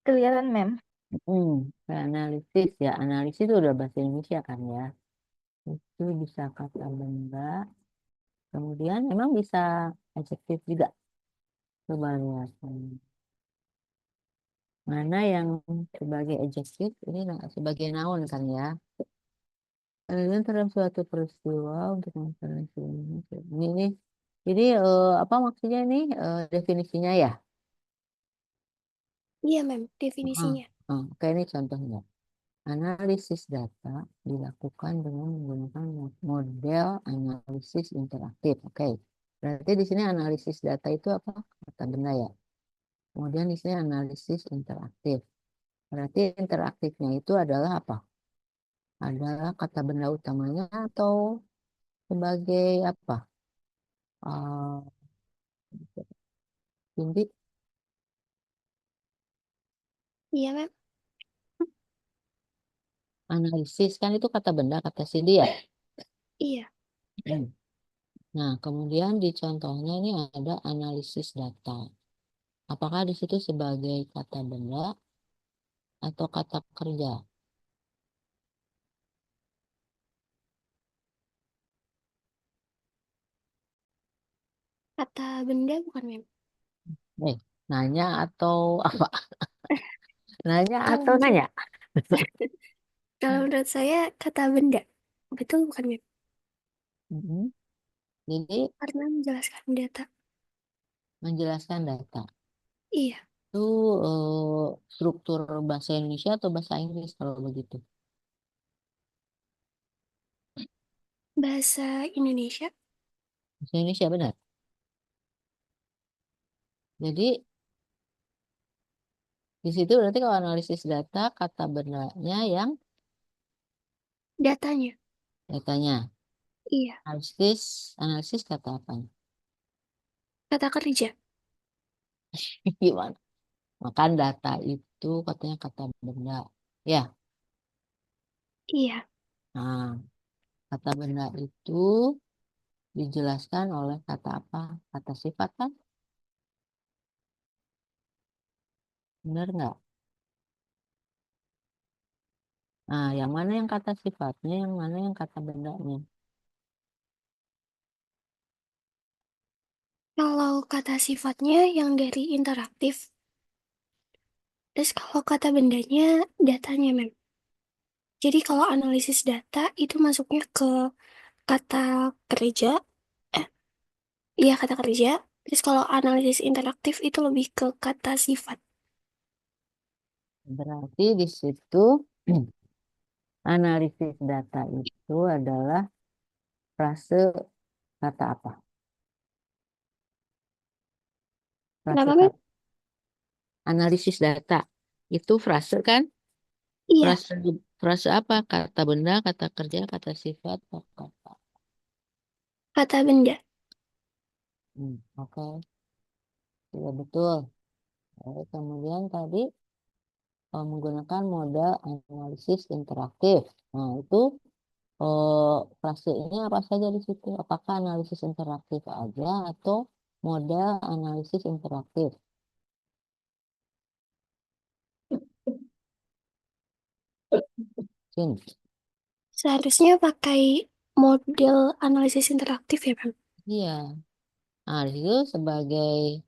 Kelihatan, Mem. Analisis ya. Analisis itu udah bahasa Indonesia kan ya. Itu bisa kata benda. Kemudian memang bisa adjektif juga. Coba lihat. Mana yang sebagai adjektif, ini sebagai noun kan ya. Kemudian terhadap suatu peristiwa untuk referensi ini nih. Jadi apa maksudnya ini definisinya ya? Iya, Mem, Ah, definisinya. Oke, ini contohnya. Analisis data dilakukan dengan menggunakan model analisis interaktif. Oke. Berarti di sini analisis data itu apa? Kata benda ya. Kemudian di sini analisis interaktif. Berarti interaktifnya itu adalah apa? Adalah kata benda utamanya atau sebagai apa? Uh, Inti Iya, Mem. analisis kan itu kata benda, kata si dia. Iya. Nah, kemudian di contohnya ini ada analisis data. Apakah di situ sebagai kata benda atau kata kerja? Kata benda bukan, Mem. Nanya atau apa? Nanya Kalau atau menurut, nanya? kalau menurut saya kata benda. Betul bukan, Mem? Mm-mm. Jadi Karena menjelaskan data. menjelaskan data. Iya. Itu struktur bahasa Indonesia atau bahasa Inggris kalau begitu? Bahasa Indonesia. Bahasa Indonesia benar. Jadi di situ berarti kalau analisis data kata bendanya yang Datanya. datanya. Iya. Analisis kata apa? Kata kerja. Gimana? Makan data itu katanya kata benda. Ya. Iya. Nah, kata benda itu dijelaskan oleh kata apa? Kata sifat kan? Benar nggak? Nah, yang mana yang kata sifatnya, yang mana yang kata bendanya? Kalau kata sifatnya yang dari interaktif. Terus kalau kata bendanya datanya, Mem. Jadi kalau analisis data itu masuknya ke kata kerja. Eh, iya kata kerja. Terus kalau analisis interaktif itu lebih ke kata sifat. Berarti di situ analisis data itu adalah frase kata apa? Frase Kenapa, Mem? kata analisis data itu frase kan? Iya, Frase frase apa? Kata benda, kata kerja, kata sifat, atau kata. kata benda. Oke, ya betul. Lalu kemudian tadi menggunakan model analisis interaktif. Nah, itu frase ini apa saja di situ? Apakah analisis interaktif aja atau model analisis interaktif? Cin. Seharusnya pakai model analisis interaktif ya, Bang? Iya. Nah, di situ sebagai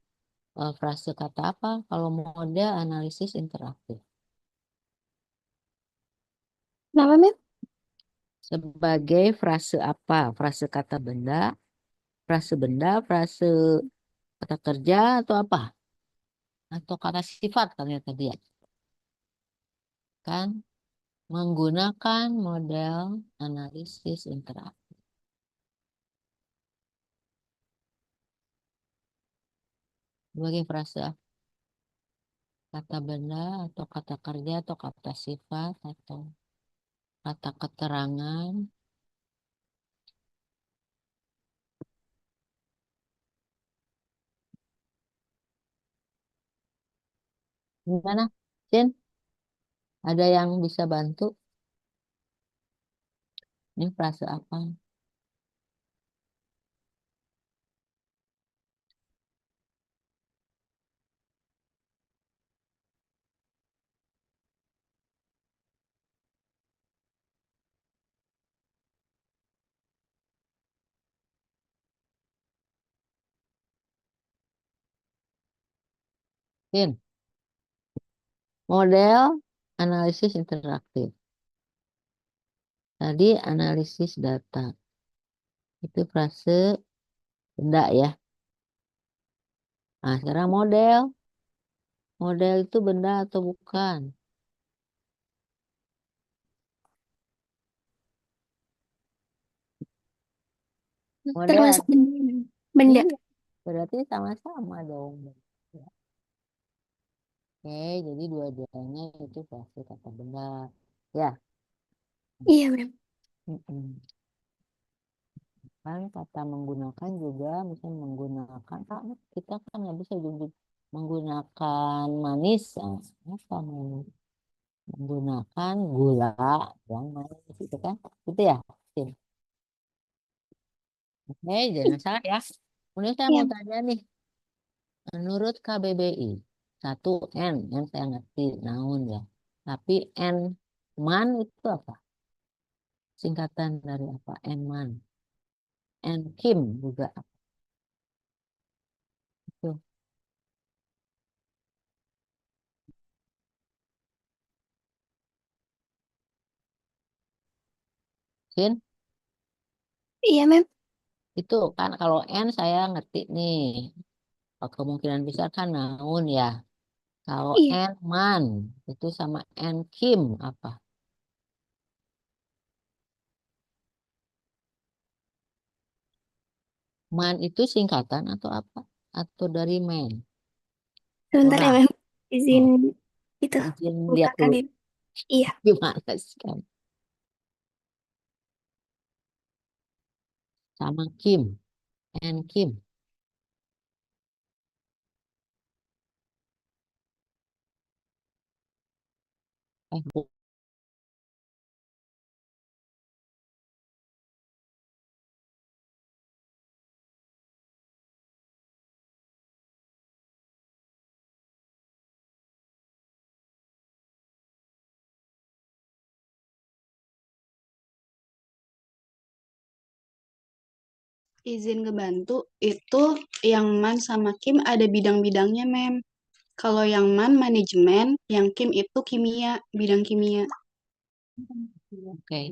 frase kata apa kalau model analisis interaktif? Kenapa, Mem? Sebagai frase apa? Frase kata benda, frase kata kerja atau apa? Atau kata sifat ternyata dia. Kan menggunakan model analisis interaktif. Sebagai frase apa? Kata benda atau kata kerja atau kata sifat atau kata keterangan. Gimana, Sin? Ada yang bisa bantu? Ini frase apa? Sin, model analisis interaktif. Tadi analisis data. Itu frase benda ya. Nah, sekarang model. Model itu benda atau bukan? Model. Termasuk benda. Benda. Iya, berarti sama-sama dong. Ya. Oke, jadi dua-duanya itu frase kata benda. Ya. Iya, Mem. Kan kata menggunakan juga misalnya menggunakan kita kan nggak bisa juga menggunakan manis. Apa manis? Menggunakan gula yang manis itu kan, gitu ya. Sin. Oke, jangan salah ya. Kemudian saya Iya. mau tanya nih, menurut KBBI, satu N yang saya ngerti naun ya, tapi N man itu apa? Singkatan dari apa? N man. N Kim juga apa? Itu. Sin, Iya, Mem. itu kan kalau N saya ngerti nih. Kemungkinan besar kan naun ya. Kalau Iya. N man itu sama N Kim apa? Man itu singkatan atau apa? Atau dari man? Sebentar ya, Orang. Mem. Izin itu. Izin Buka lihat dulu. kali. Iya. Gimana sih kan? Sama Kim. N Kim. Bu- Izin ngebantu itu yang man sama Kim ada bidang-bidangnya, Mem. Kalau yang man manajemen, yang Kim itu kimia, bidang kimia. Oke.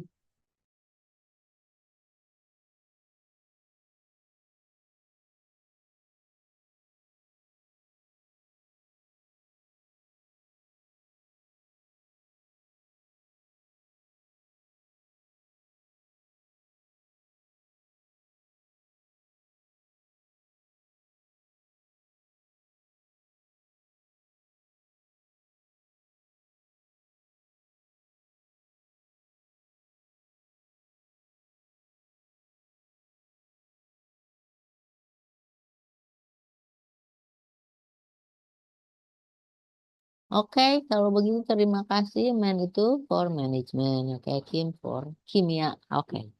Oke, kalau begitu terima kasih. Man itu for management. Oke, Kim for kimia. Oke.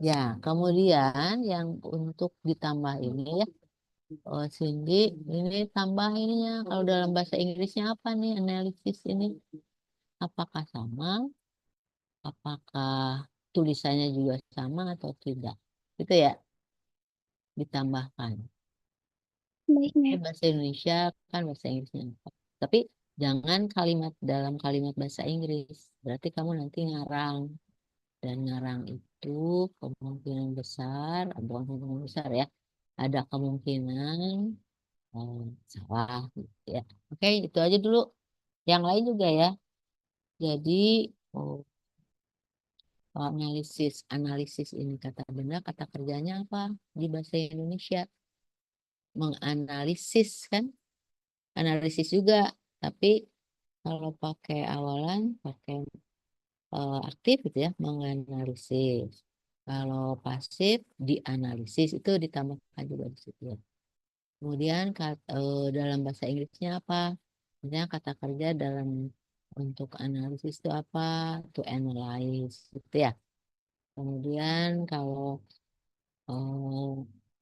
Ya, kemudian yang untuk ditambah ini ya. Oh, Cindy, ini tambah ininya. Kalau dalam bahasa Inggrisnya apa nih analisis ini? Apakah sama? Apakah tulisannya juga sama atau tidak? Itu ya, ditambahkan. Baik, Ini Mem. bahasa Indonesia kan bahasa Inggrisnya apa? Tapi jangan kalimat dalam kalimat bahasa Inggris. Berarti kamu nanti ngarang. Dan ngarang itu kemungkinan besar, bukan kemungkinan besar ya. Ada kemungkinan salah gitu ya. Oke, itu aja dulu. Yang lain juga ya. Jadi oh, analisis ini kata benda, kata kerjanya apa di bahasa Indonesia? Menganalisis kan? Analisis juga, tapi kalau pakai awalan pakai aktif gitu ya, menganalisis. Kalau pasif dianalisis itu ditambahkan juga di situ ya. Kemudian dalam bahasa Inggrisnya apa? Misalnya kata kerja dalam untuk analisis itu apa? To analyze gitu ya. Kemudian kalau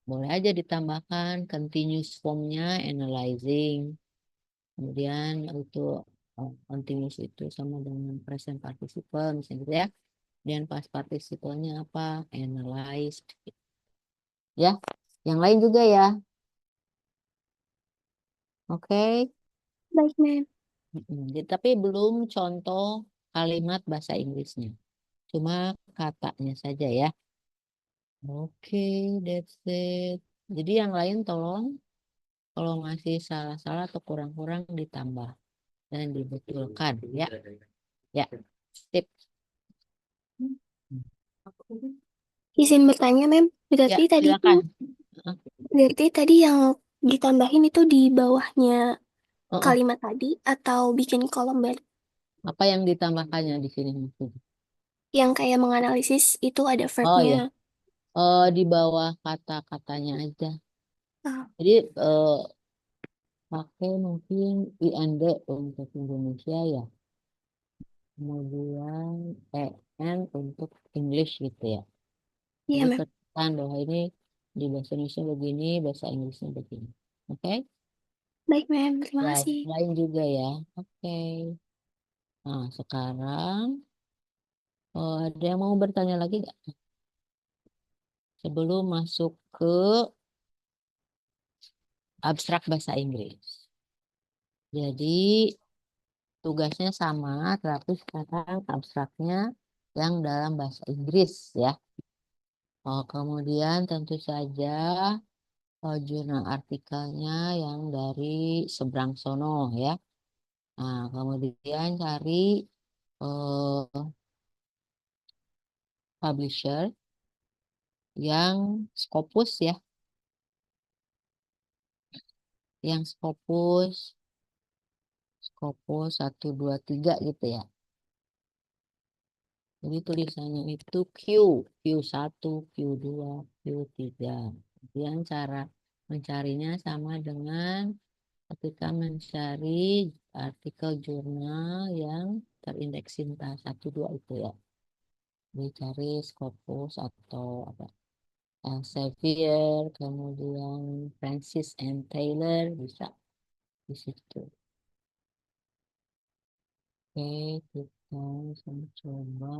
boleh aja ditambahkan continuous formnya analyzing. Kemudian itu continuous itu sama dengan present participle misalnya gitu ya. Dan past participle-nya apa? Analyzed. Ya, yang lain juga ya. Oke. Baik, Mem. Tapi belum contoh kalimat bahasa Inggrisnya. Cuma katanya saja ya. Oke, that's it. Jadi yang lain tolong kalau masih salah-salah atau kurang-kurang ditambah dan dibetulkan ya. Ya, tip. Izin bertanya, Mem. Ya, Berarti tadi itu, silakan. berarti tadi yang ditambahin itu di bawahnya Oh, kalimat tadi atau bikin kolom baru? apa yang ditambahkannya di sini maksudnya? Yang kayak menganalisis itu ada Oh verbnya. ya, di bawah kata-katanya aja. Ah, Jadi pakai mungkin IND untuk Indonesia ya. Kemudian EN untuk English gitu ya. iya, Jadi Mem. kesan bahwa ini di bahasa Indonesia begini, bahasa Inggrisnya begini. Oke? Baik, Mem. Terima Ya, kasih. lain juga ya. Oke. Nah, sekarang ada yang mau bertanya lagi nggak? Sebelum masuk ke abstrak bahasa Inggris. Jadi tugasnya sama, tapi sekarang abstraknya yang dalam bahasa Inggris ya. Kemudian tentu saja jurnal artikelnya yang dari seberang sono ya. Nah, kemudian cari eh, publisher yang Scopus ya, yang Scopus 1, 2, 3 gitu ya. Jadi tulisannya itu Q1, Q2, Q3. Kemudian cara mencarinya sama dengan ketika mencari artikel jurnal yang terindeks Sinta 1, 2 itu ya. Dicari Scopus atau apa? Elsevier, kemudian Francis and Taylor bisa di situ. Oke, kita sama coba.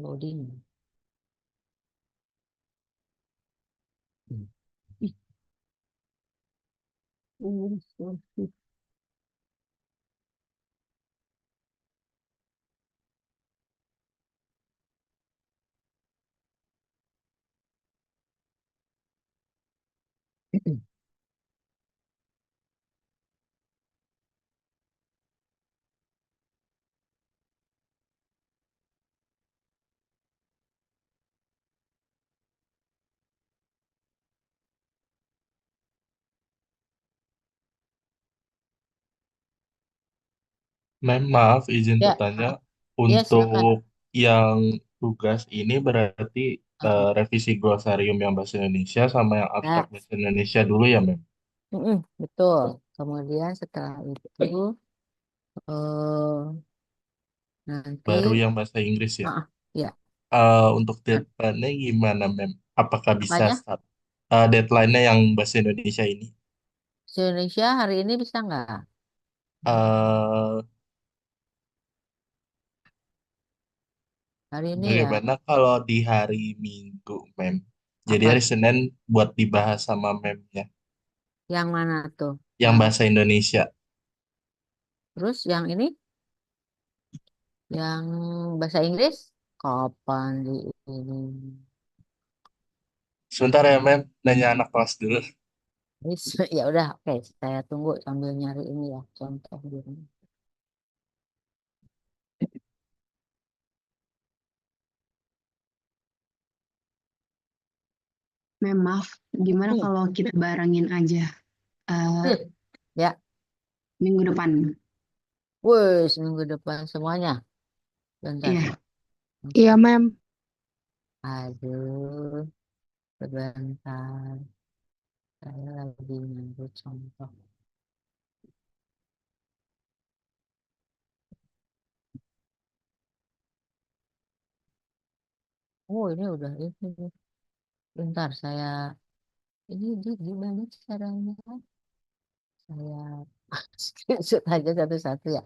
Loading. Ih, so sweet. Maaf, izin Ya, bertanya. ya silakan. Untuk yang tugas ini berarti Ah, revisi glosarium yang bahasa Indonesia sama yang abstrak ya, bahasa Indonesia dulu ya, Mem? betul. Kemudian setelah itu eh nanti Baru yang bahasa Inggris ya. ya, Untuk deadline-nya gimana, Mem? Apakah bisa apanya? start deadline-nya yang bahasa Indonesia ini? Se Indonesia hari ini bisa nggak? eh Hari ini ya. Bagaimana kalau di hari Minggu, Mem? Jadi hari Apa? Senin buat dibahas sama Memnya, Yang mana tuh? yang bahasa Indonesia. Terus yang ini? Yang bahasa Inggris kapan di ini? Sebentar ya, Mem. Nanya anak kelas dulu. Ya udah, oke, saya tunggu sambil nyari ini ya contoh di rumah. Mem, maaf, gimana Hmm. kalau kita barengin aja eh, Ya, minggu depan? wes minggu depan semuanya. Bentar. Iya. Iya, Mem. Aduh, sebentar. Saya lagi nyari contoh. Oh, ini udah ini. Bentar, saya ini gimana caranya? Saya screenshot aja satu-satu ya.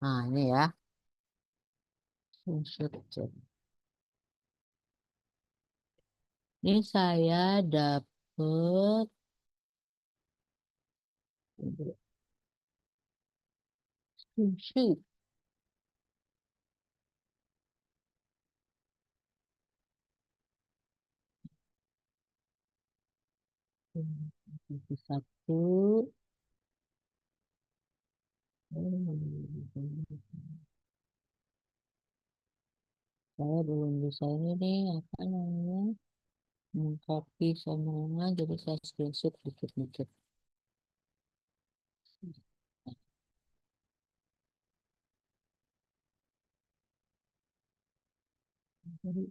Nah, ini ya. Screenshot. Ini saya dapet screenshot. Satu. Saya belum bisa ini nih, apa namanya? Copy semuanya, jadi saya screenshot dikit-dikit. Jadi,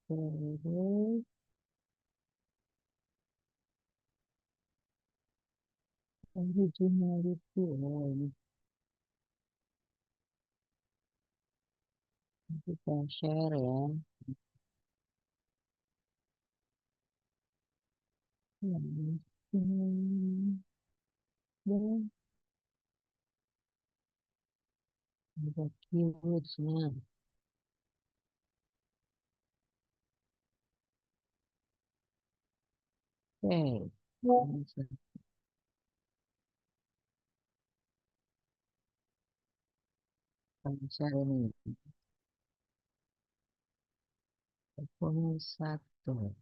terus originality. Oh, ini kita share ya. Dan ada keywordsnya. Oke. Share ini. Pokoknya satu.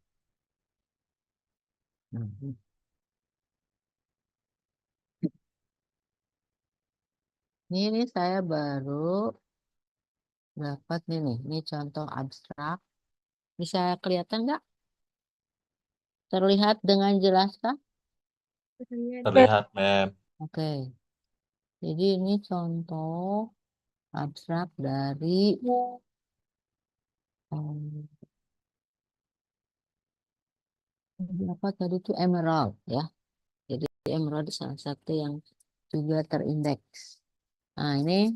Nah, ini saya baru dapat nih. Ini contoh abstrak. Bisa kelihatan nggak? Terlihat dengan jelas kah? Terlihat, Mem. Oke. Jadi ini contoh abstrak dari apa tadi itu emerald ya. Jadi emerald salah satu yang juga terindeks. Nah ini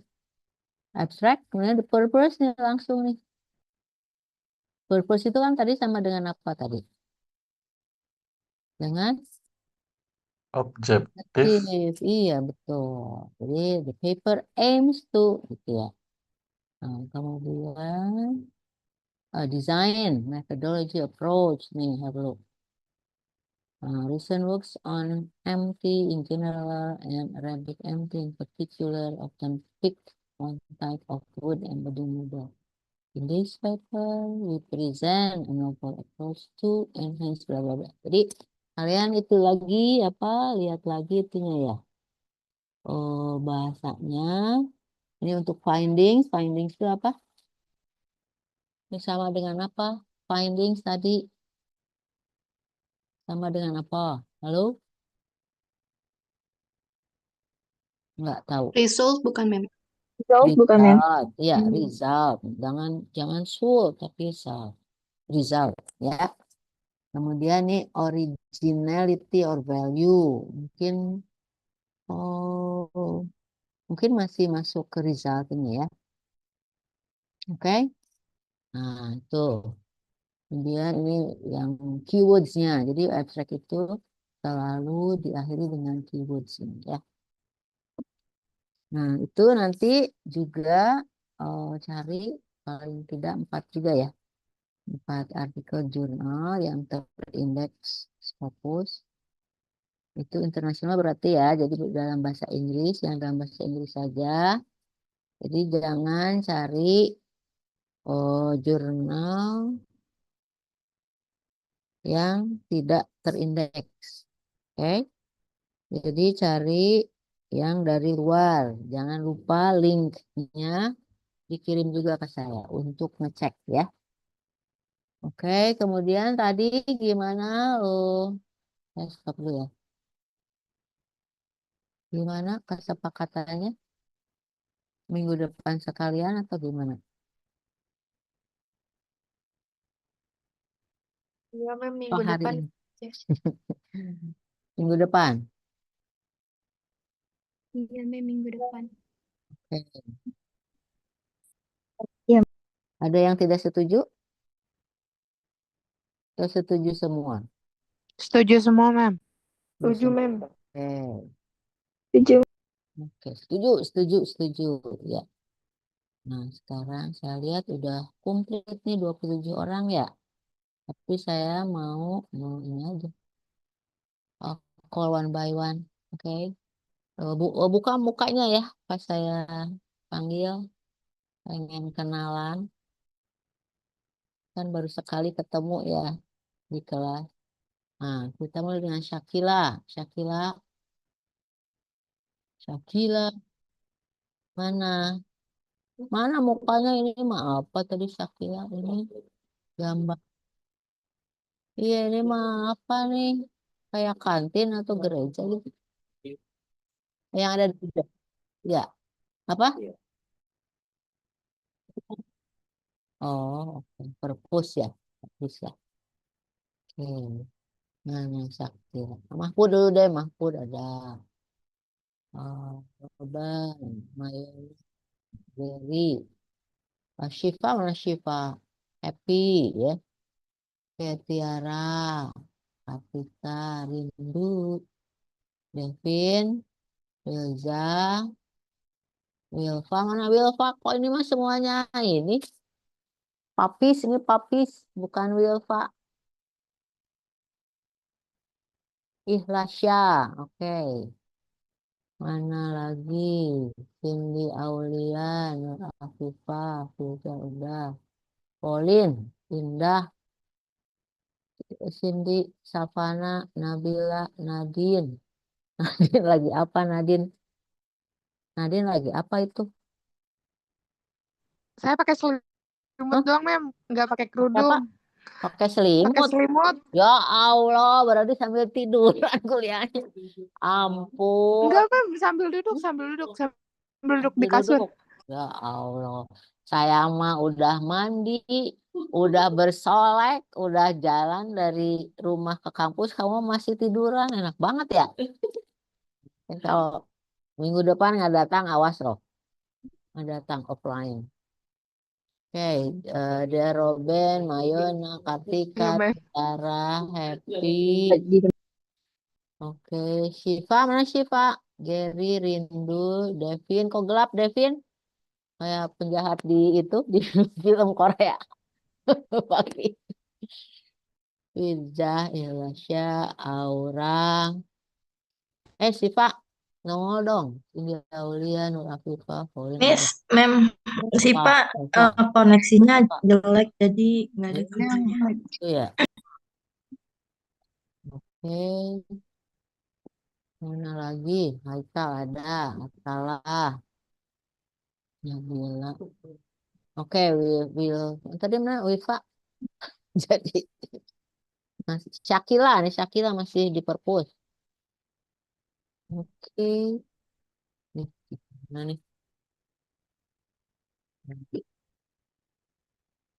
abstrak, kemudian the purpose nih langsung nih. Purpose itu kan tadi sama dengan apa tadi? Dengan Objektif. iya betul. Jadi the paper aims to gitu ya. Nah, kemudian design, methodology, approach nih, have a look. Recent works on MT in general and Arabic MT in particular often pick one type of wood embedding model. In this paper, we present a novel approach to enhance bla bla bla. Jadi kalian itu lagi apa? Lihat lagi itunya ya. Oh, bahasanya. Ini untuk findings. Findings itu apa? Ini sama dengan apa? Findings tadi sama dengan apa? Halo? Nggak tahu. Result bukan, Mem. Result bukan, Mem? Result, ya result. Jangan soul tapi result. Result, ya. Kemudian nih originality or value. Mungkin masih masuk ke result ini ya. Oke. Nah, itu. Kemudian ini yang keywords-nya. Jadi abstrak itu selalu diakhiri dengan keywords ini ya. Nah, itu nanti juga cari paling tidak 4 juga ya. 4 artikel jurnal yang terindeks Scopus. Itu internasional berarti ya, jadi dalam bahasa Inggris, yang dalam bahasa Inggris saja. Jadi jangan cari jurnal yang tidak terindeks. Oke? Jadi cari yang dari luar. Jangan lupa linknya dikirim juga ke saya untuk ngecek ya. Oke, kemudian tadi gimana? Saya stop dulu ya. Gimana kesepakatannya? Minggu depan sekalian atau gimana? Iya, Mem, Oh, minggu hari depan. ini. Minggu depan. Iya, Mem, minggu depan. Oke. Iya. Ada yang tidak setuju? Atau setuju semua? Setuju semua, Mem. Setuju, Mem. Oke. Setuju. Oke, setuju. Ya. Nah, sekarang saya lihat udah komplit nih 27 orang ya. Tapi saya mau ini aja. Call one by one. Oke. Buka mukanya ya pas saya panggil. Pengen kenalan. Kan baru sekali ketemu ya di kelas. Nah, kita mulai dengan Syakila. Syakila, mana? Mana mukanya ini mah apa tadi Syakila ini gambar. Iya ini mah apa nih? Kayak kantin atau gereja gitu. Yang ada di ya. Apa? Oh, oke. Perpus ya. Perpus ya. Oke. Mana Syakila? Mahfud dulu deh, Mahfud ada. Oh, Roban, Mayuri, Berry. Syifa mana Syifa? Happy ya. Tiara, Afika, Rindu, Devin, Wilza, Wilfa. Mana Wilfa? Kok ini mah semuanya ini? Papis, ini Papis. Bukan Wilfa. Ihlasya. Oke. Mana lagi? Cindy Aulia, Nur Afifah, Filza udah. Pauline, Indah, Cindy, Savana, Nabila, Nadine. Nadine lagi apa Nadine? Nadine lagi apa itu? Saya pakai selimut Hah? doang, Mem. Nggak pakai Apa? kerudung. Pakai Pakai selimut? selimut. Ya Allah, berarti sambil tiduran kuliahnya. Ampun, Enggak, Mem. Sambil duduk. Sambil duduk di sambil kasur. duduk. Ya Allah, saya mah udah mandi, udah bersolek, udah jalan dari rumah ke kampus, kamu masih tiduran, enak banget ya. Kalau minggu depan nggak datang, awas loh, nggak datang offline. Oke, ada Robin, Mayona, Kartika, Iya, Mem. Tiara, Happy. Di Oke, Syifa mana Syifa? Gary, Rindu, Devin. Kok gelap Devin? Kayak penjahat di itu di film Korea. Pagi. Firza, Ilasya, Aura. Syifa, nongol dong. Ini Aulia, Nur Afifah, Pauline ada. Miss, Mem, Siapa? Sipa koneksinya jelek jadi nggak ada Itu kerjanya. ya. Oke, mana lagi? Haikal ada, Salah, Nabila. Oke, Will. Tadi mana Wifa? Jadi Syakila masih di perpus. Oke. Nih, mana nih?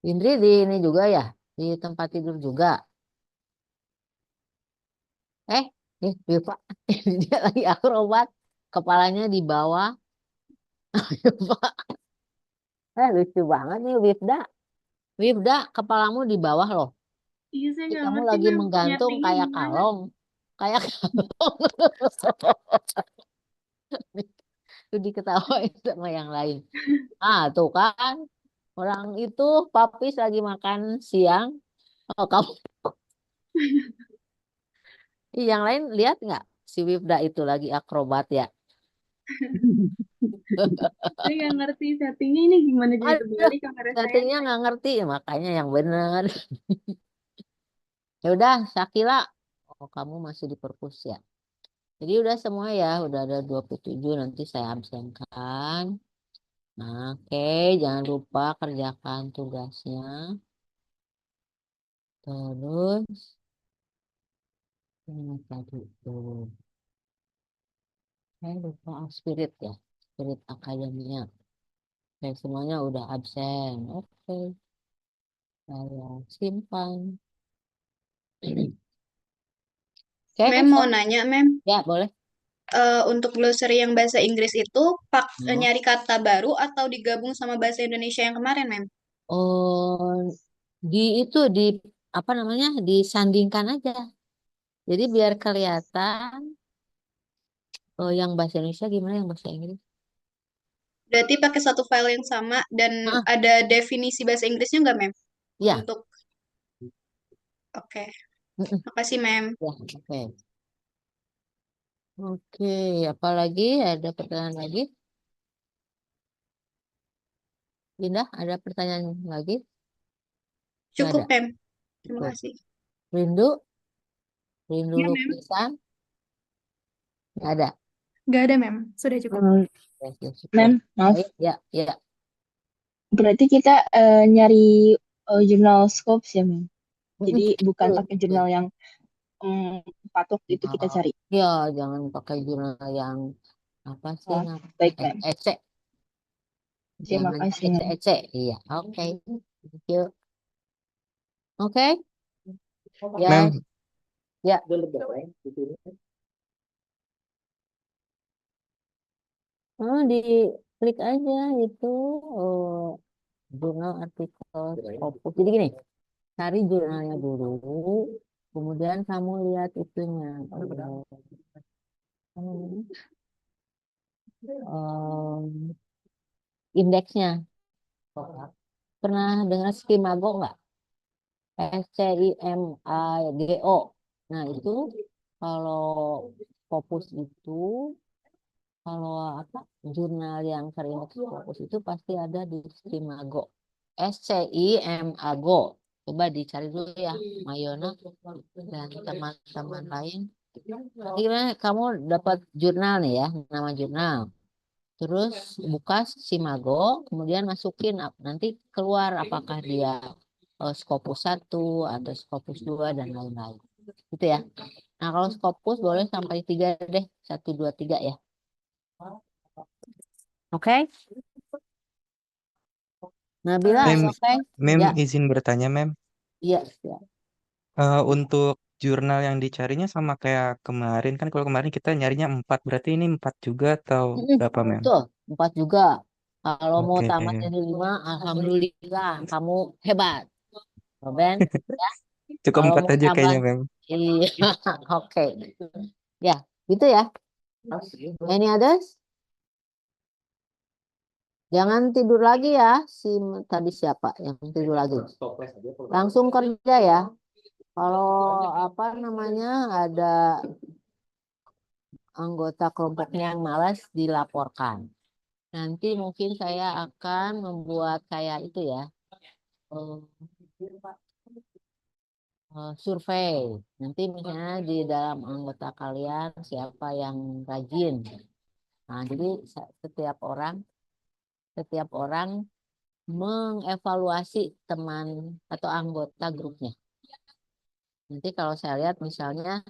Indri di ini juga ya, di tempat tidur juga. Wifa, dia lagi akrobat, kepalanya di bawah. Lucu banget nih Wifda, kepalamu di bawah loh. Iya, saya Jadi nggak kamu ngerti, lagi Mem, menggantung nyetingnya kayak gimana. kalong. Kayak kalong. Tuh diketawain sama yang lain. Ah, tuh kan. Orang itu Papis lagi makan siang. Oh, kamu. Yang lain lihat nggak? Si Wifda itu lagi akrobat ya. Saya nggak ngerti settingnya ini gimana jadi Aduh, terbalik kamera saya. settingnya nggak ngerti. Makanya yang bener. Ya udah, Syakila. Oh, kamu masih di perpus ya. Jadi udah semua ya. Udah ada 27. Nanti saya absenkan. Nah, oke. Jangan lupa kerjakan tugasnya. Terus. Ini tadi tuh. Saya lupa spirit ya. Spirit akademia. Oke, semuanya udah absen. Oke. Saya simpan. Oke, Mem mau nanya, Mem. ya boleh. Untuk glossary yang bahasa Inggris itu Hmm. nyari kata baru atau digabung sama bahasa Indonesia yang kemarin, Mem? Oh, di apa namanya? Disandingkan aja. Jadi biar kelihatan yang bahasa Indonesia gimana yang bahasa Inggris. Berarti pakai satu file yang sama dan Ah, ada definisi bahasa Inggrisnya nggak, Mem? ya. Untuk Oke. Mm-mm. Makasih, Mem. Ya, oke. Oke, apalagi ada pertanyaan lagi? Indah, ada pertanyaan lagi? Nggak Cukup, ada. Mem. Terima Cukup. kasih. Rindu? Rindu Ya, Mem. lukisan? Nggak ada. Nggak ada, Mem. Sudah cukup. Ya, ya, syukur. Mem, maaf. Baik, ya, ya. Berarti kita nyari jurnal Scopes ya, Mem. Jadi bukan Betul, pakai betul. jurnal yang patok itu kita cari. Ya, jangan pakai jurnal yang apa sih Oh, namanya? baik, Mem. Ecek. Terima Jangan kasih, Mem. ecek-ecek. Iya, oke. Thank you. Oke. Ya, Mem, ya. Oh, di klik aja itu jurnal artikel Scopus. Jadi gini, cari jurnalnya dulu, kemudian kamu lihat itunya. Indeksnya. Pernah dengar Skimago nggak? SCIMAGO. Nah, itu kalau Scopus itu, kalau apa jurnal yang terindeks Scopus itu pasti ada di Skimago. SCIMAGO. Coba dicari dulu ya, Mayona dan teman-teman lain. Gimana kamu dapat jurnal nih ya, nama jurnal. Terus buka Simago, kemudian masukin nanti keluar apakah dia Scopus 1 atau Scopus 2 dan lain-lain. Gitu ya. Nah, kalau Scopus boleh sampai 3 deh. 1, 2, 3 ya. Oke? Nabila, Mem, oke? Mem Ya, izin bertanya, Mem. iya, ya. Untuk jurnal yang dicarinya sama kayak kemarin kan kalau kemarin kita nyarinya 4, berarti ini 4 juga atau berapa, Mem? Betul, 4 juga. Kalau mau Oke. tamat dari 5, alhamdulillah, kamu hebat. Ben, ya. Cukup Kalau 4 mau aja tambah, kayaknya, Mem. iya, oke. Ya, gitu ya. Any others? Jangan tidur lagi ya. Tadi siapa yang tidur lagi? Langsung kerja ya. Kalau apa namanya ada anggota kelompoknya yang malas dilaporkan. Nanti mungkin saya akan membuat kayak itu ya. eh, Survei. Nanti misalnya di dalam anggota kalian siapa yang rajin. Nah, jadi setiap orang mengevaluasi teman atau anggota grupnya. Nanti kalau saya lihat misalnya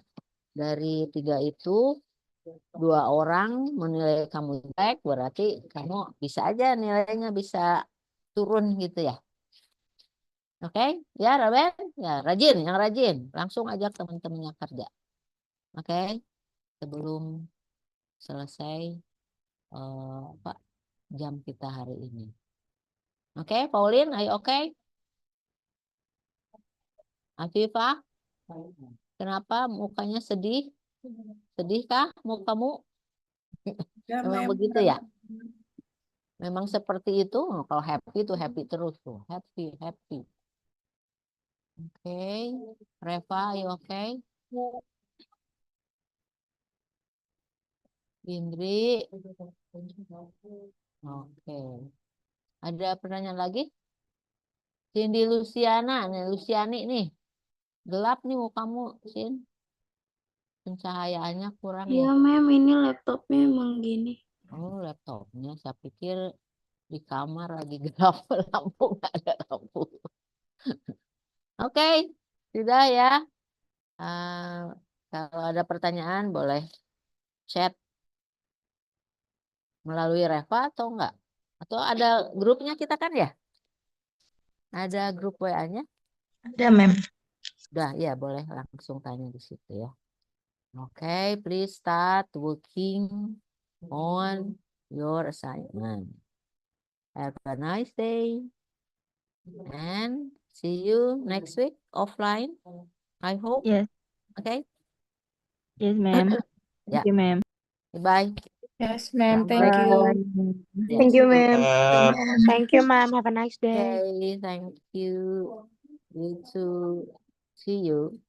dari 3 itu 2 orang menilai kamu jelek, berarti kamu bisa aja nilainya bisa turun gitu ya. Oke, ya Raben, ya rajin, yang rajin, langsung ajak teman-temannya kerja. Oke, sebelum selesai apa jam kita hari ini. Oke, Pauline, ayo oke? Afifah, kenapa mukanya sedih? Sedih kah mukamu? Ya, Memang ma'am. begitu ya? Memang seperti itu. Kalau happy tuh happy terus tuh. Happy, happy. Oke. Reva, you okay? Indri. Oke. Ada pertanyaan lagi? Cindy Luciana, nih Luciani nih. Gelap nih mukamu, Sin. Pencahayaannya kurang ya. Iya, Mem, ini laptopnya emang gini. Oh, laptopnya. Saya pikir di kamar lagi gelap lampu, nggak ada lampu. Oke, sudah ya. Kalau ada pertanyaan boleh chat melalui Reva atau enggak? Atau ada grupnya kita kan ya? Ada grup WA-nya? Ada, ma'am. Udah, ya boleh langsung tanya di situ ya. Oke, please start working on your assignment. Have a nice day. And see you next week offline. I hope. Yes. Okay. Yes, ma'am. Ya. Thank you, ma'am. Bye. Yes, ma'am. Thank you. Yes. Thank you, ma'am. Thank you, ma'am. Have a nice day. Okay, thank you. You too. See you.